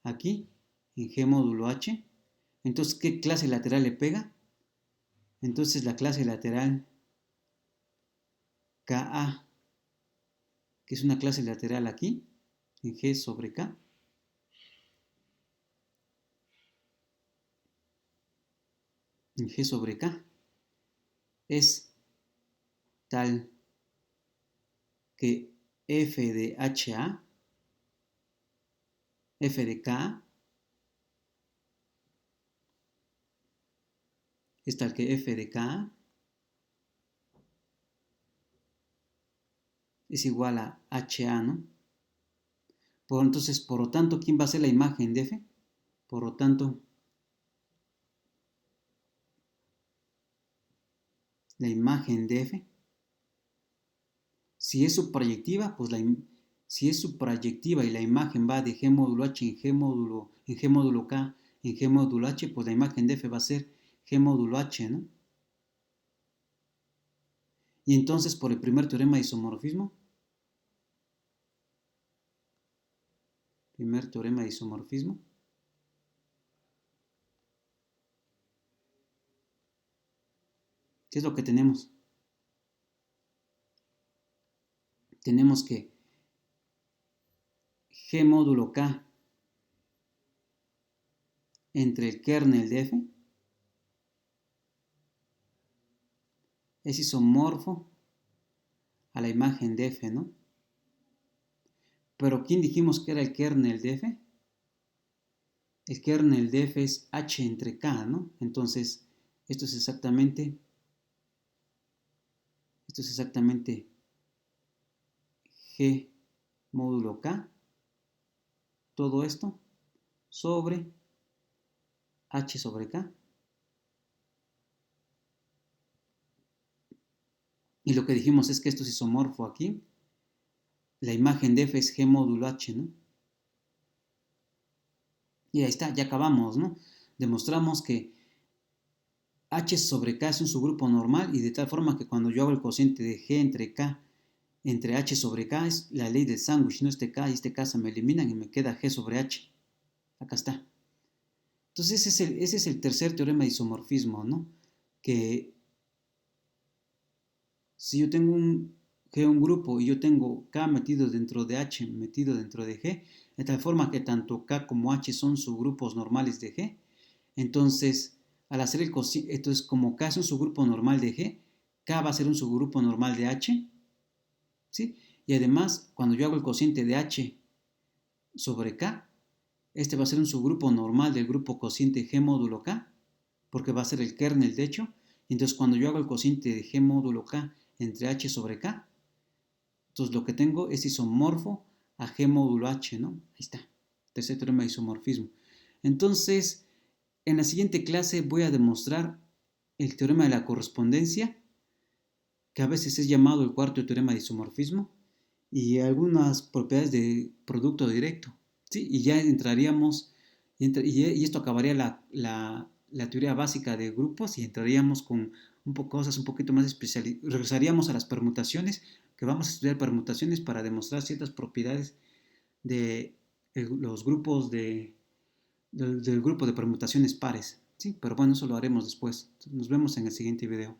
aquí, en G módulo H, entonces, ¿qué clase lateral le pega? Entonces, la clase lateral KA, que es una clase lateral aquí, en G sobre K, en G sobre K, es tal que F de HA, F de K, es tal que F de K es igual a HA, ¿no? Entonces, por lo tanto, ¿quién va a ser la imagen de F? Por lo tanto, la imagen de F, si es su proyectiva, pues si es su proyectiva y la imagen va de G módulo H en G módulo K, en G módulo H, pues la imagen de F va a ser G módulo H, ¿no? Y entonces, por el primer teorema de isomorfismo, ¿qué es lo que tenemos? Tenemos que G módulo K entre el kernel de F es isomorfo a la imagen de F, ¿no? Pero ¿quién dijimos que era el kernel de F? El kernel de F es H entre K, ¿no? Entonces, Esto es exactamente G módulo K, todo esto sobre H sobre K. Y lo que dijimos es que esto es isomorfo aquí. La imagen de F es G módulo H, ¿no? Y ahí está, ya acabamos, ¿no? Demostramos que H sobre K es un subgrupo normal y de tal forma que cuando yo hago el cociente de G entre K entre H sobre K es la ley del sándwich, ¿no? Este K y este K se me eliminan y me queda G sobre H. Acá está. Entonces ese es el tercer teorema de isomorfismo, ¿no? Que si yo tengo un grupo y yo tengo K metido dentro de H metido dentro de G, de tal forma que tanto K como H son subgrupos normales de G, entonces al hacer el cociente, entonces como K es un subgrupo normal de G, K va a ser un subgrupo normal de H, ¿sí? Y además, cuando yo hago el cociente de H sobre K, este va a ser un subgrupo normal del grupo cociente G módulo K, porque va a ser el kernel de hecho. Entonces, cuando yo hago el cociente de G módulo K entre H sobre K, entonces lo que tengo es isomorfo a G módulo H, ¿no? Ahí está. Tercer teorema de isomorfismo. Entonces, en la siguiente clase voy a demostrar el teorema de la correspondencia, que a veces es llamado el cuarto teorema de isomorfismo, y algunas propiedades de producto directo, ¿sí? Y ya entraríamos, y esto acabaría la teoría básica de grupos y entraríamos con cosas un poquito más especiales. Regresaríamos a las permutaciones, que vamos a estudiar permutaciones para demostrar ciertas propiedades de los grupos del grupo de permutaciones pares, ¿sí? Pero bueno, eso lo haremos después. Nos vemos en el siguiente video.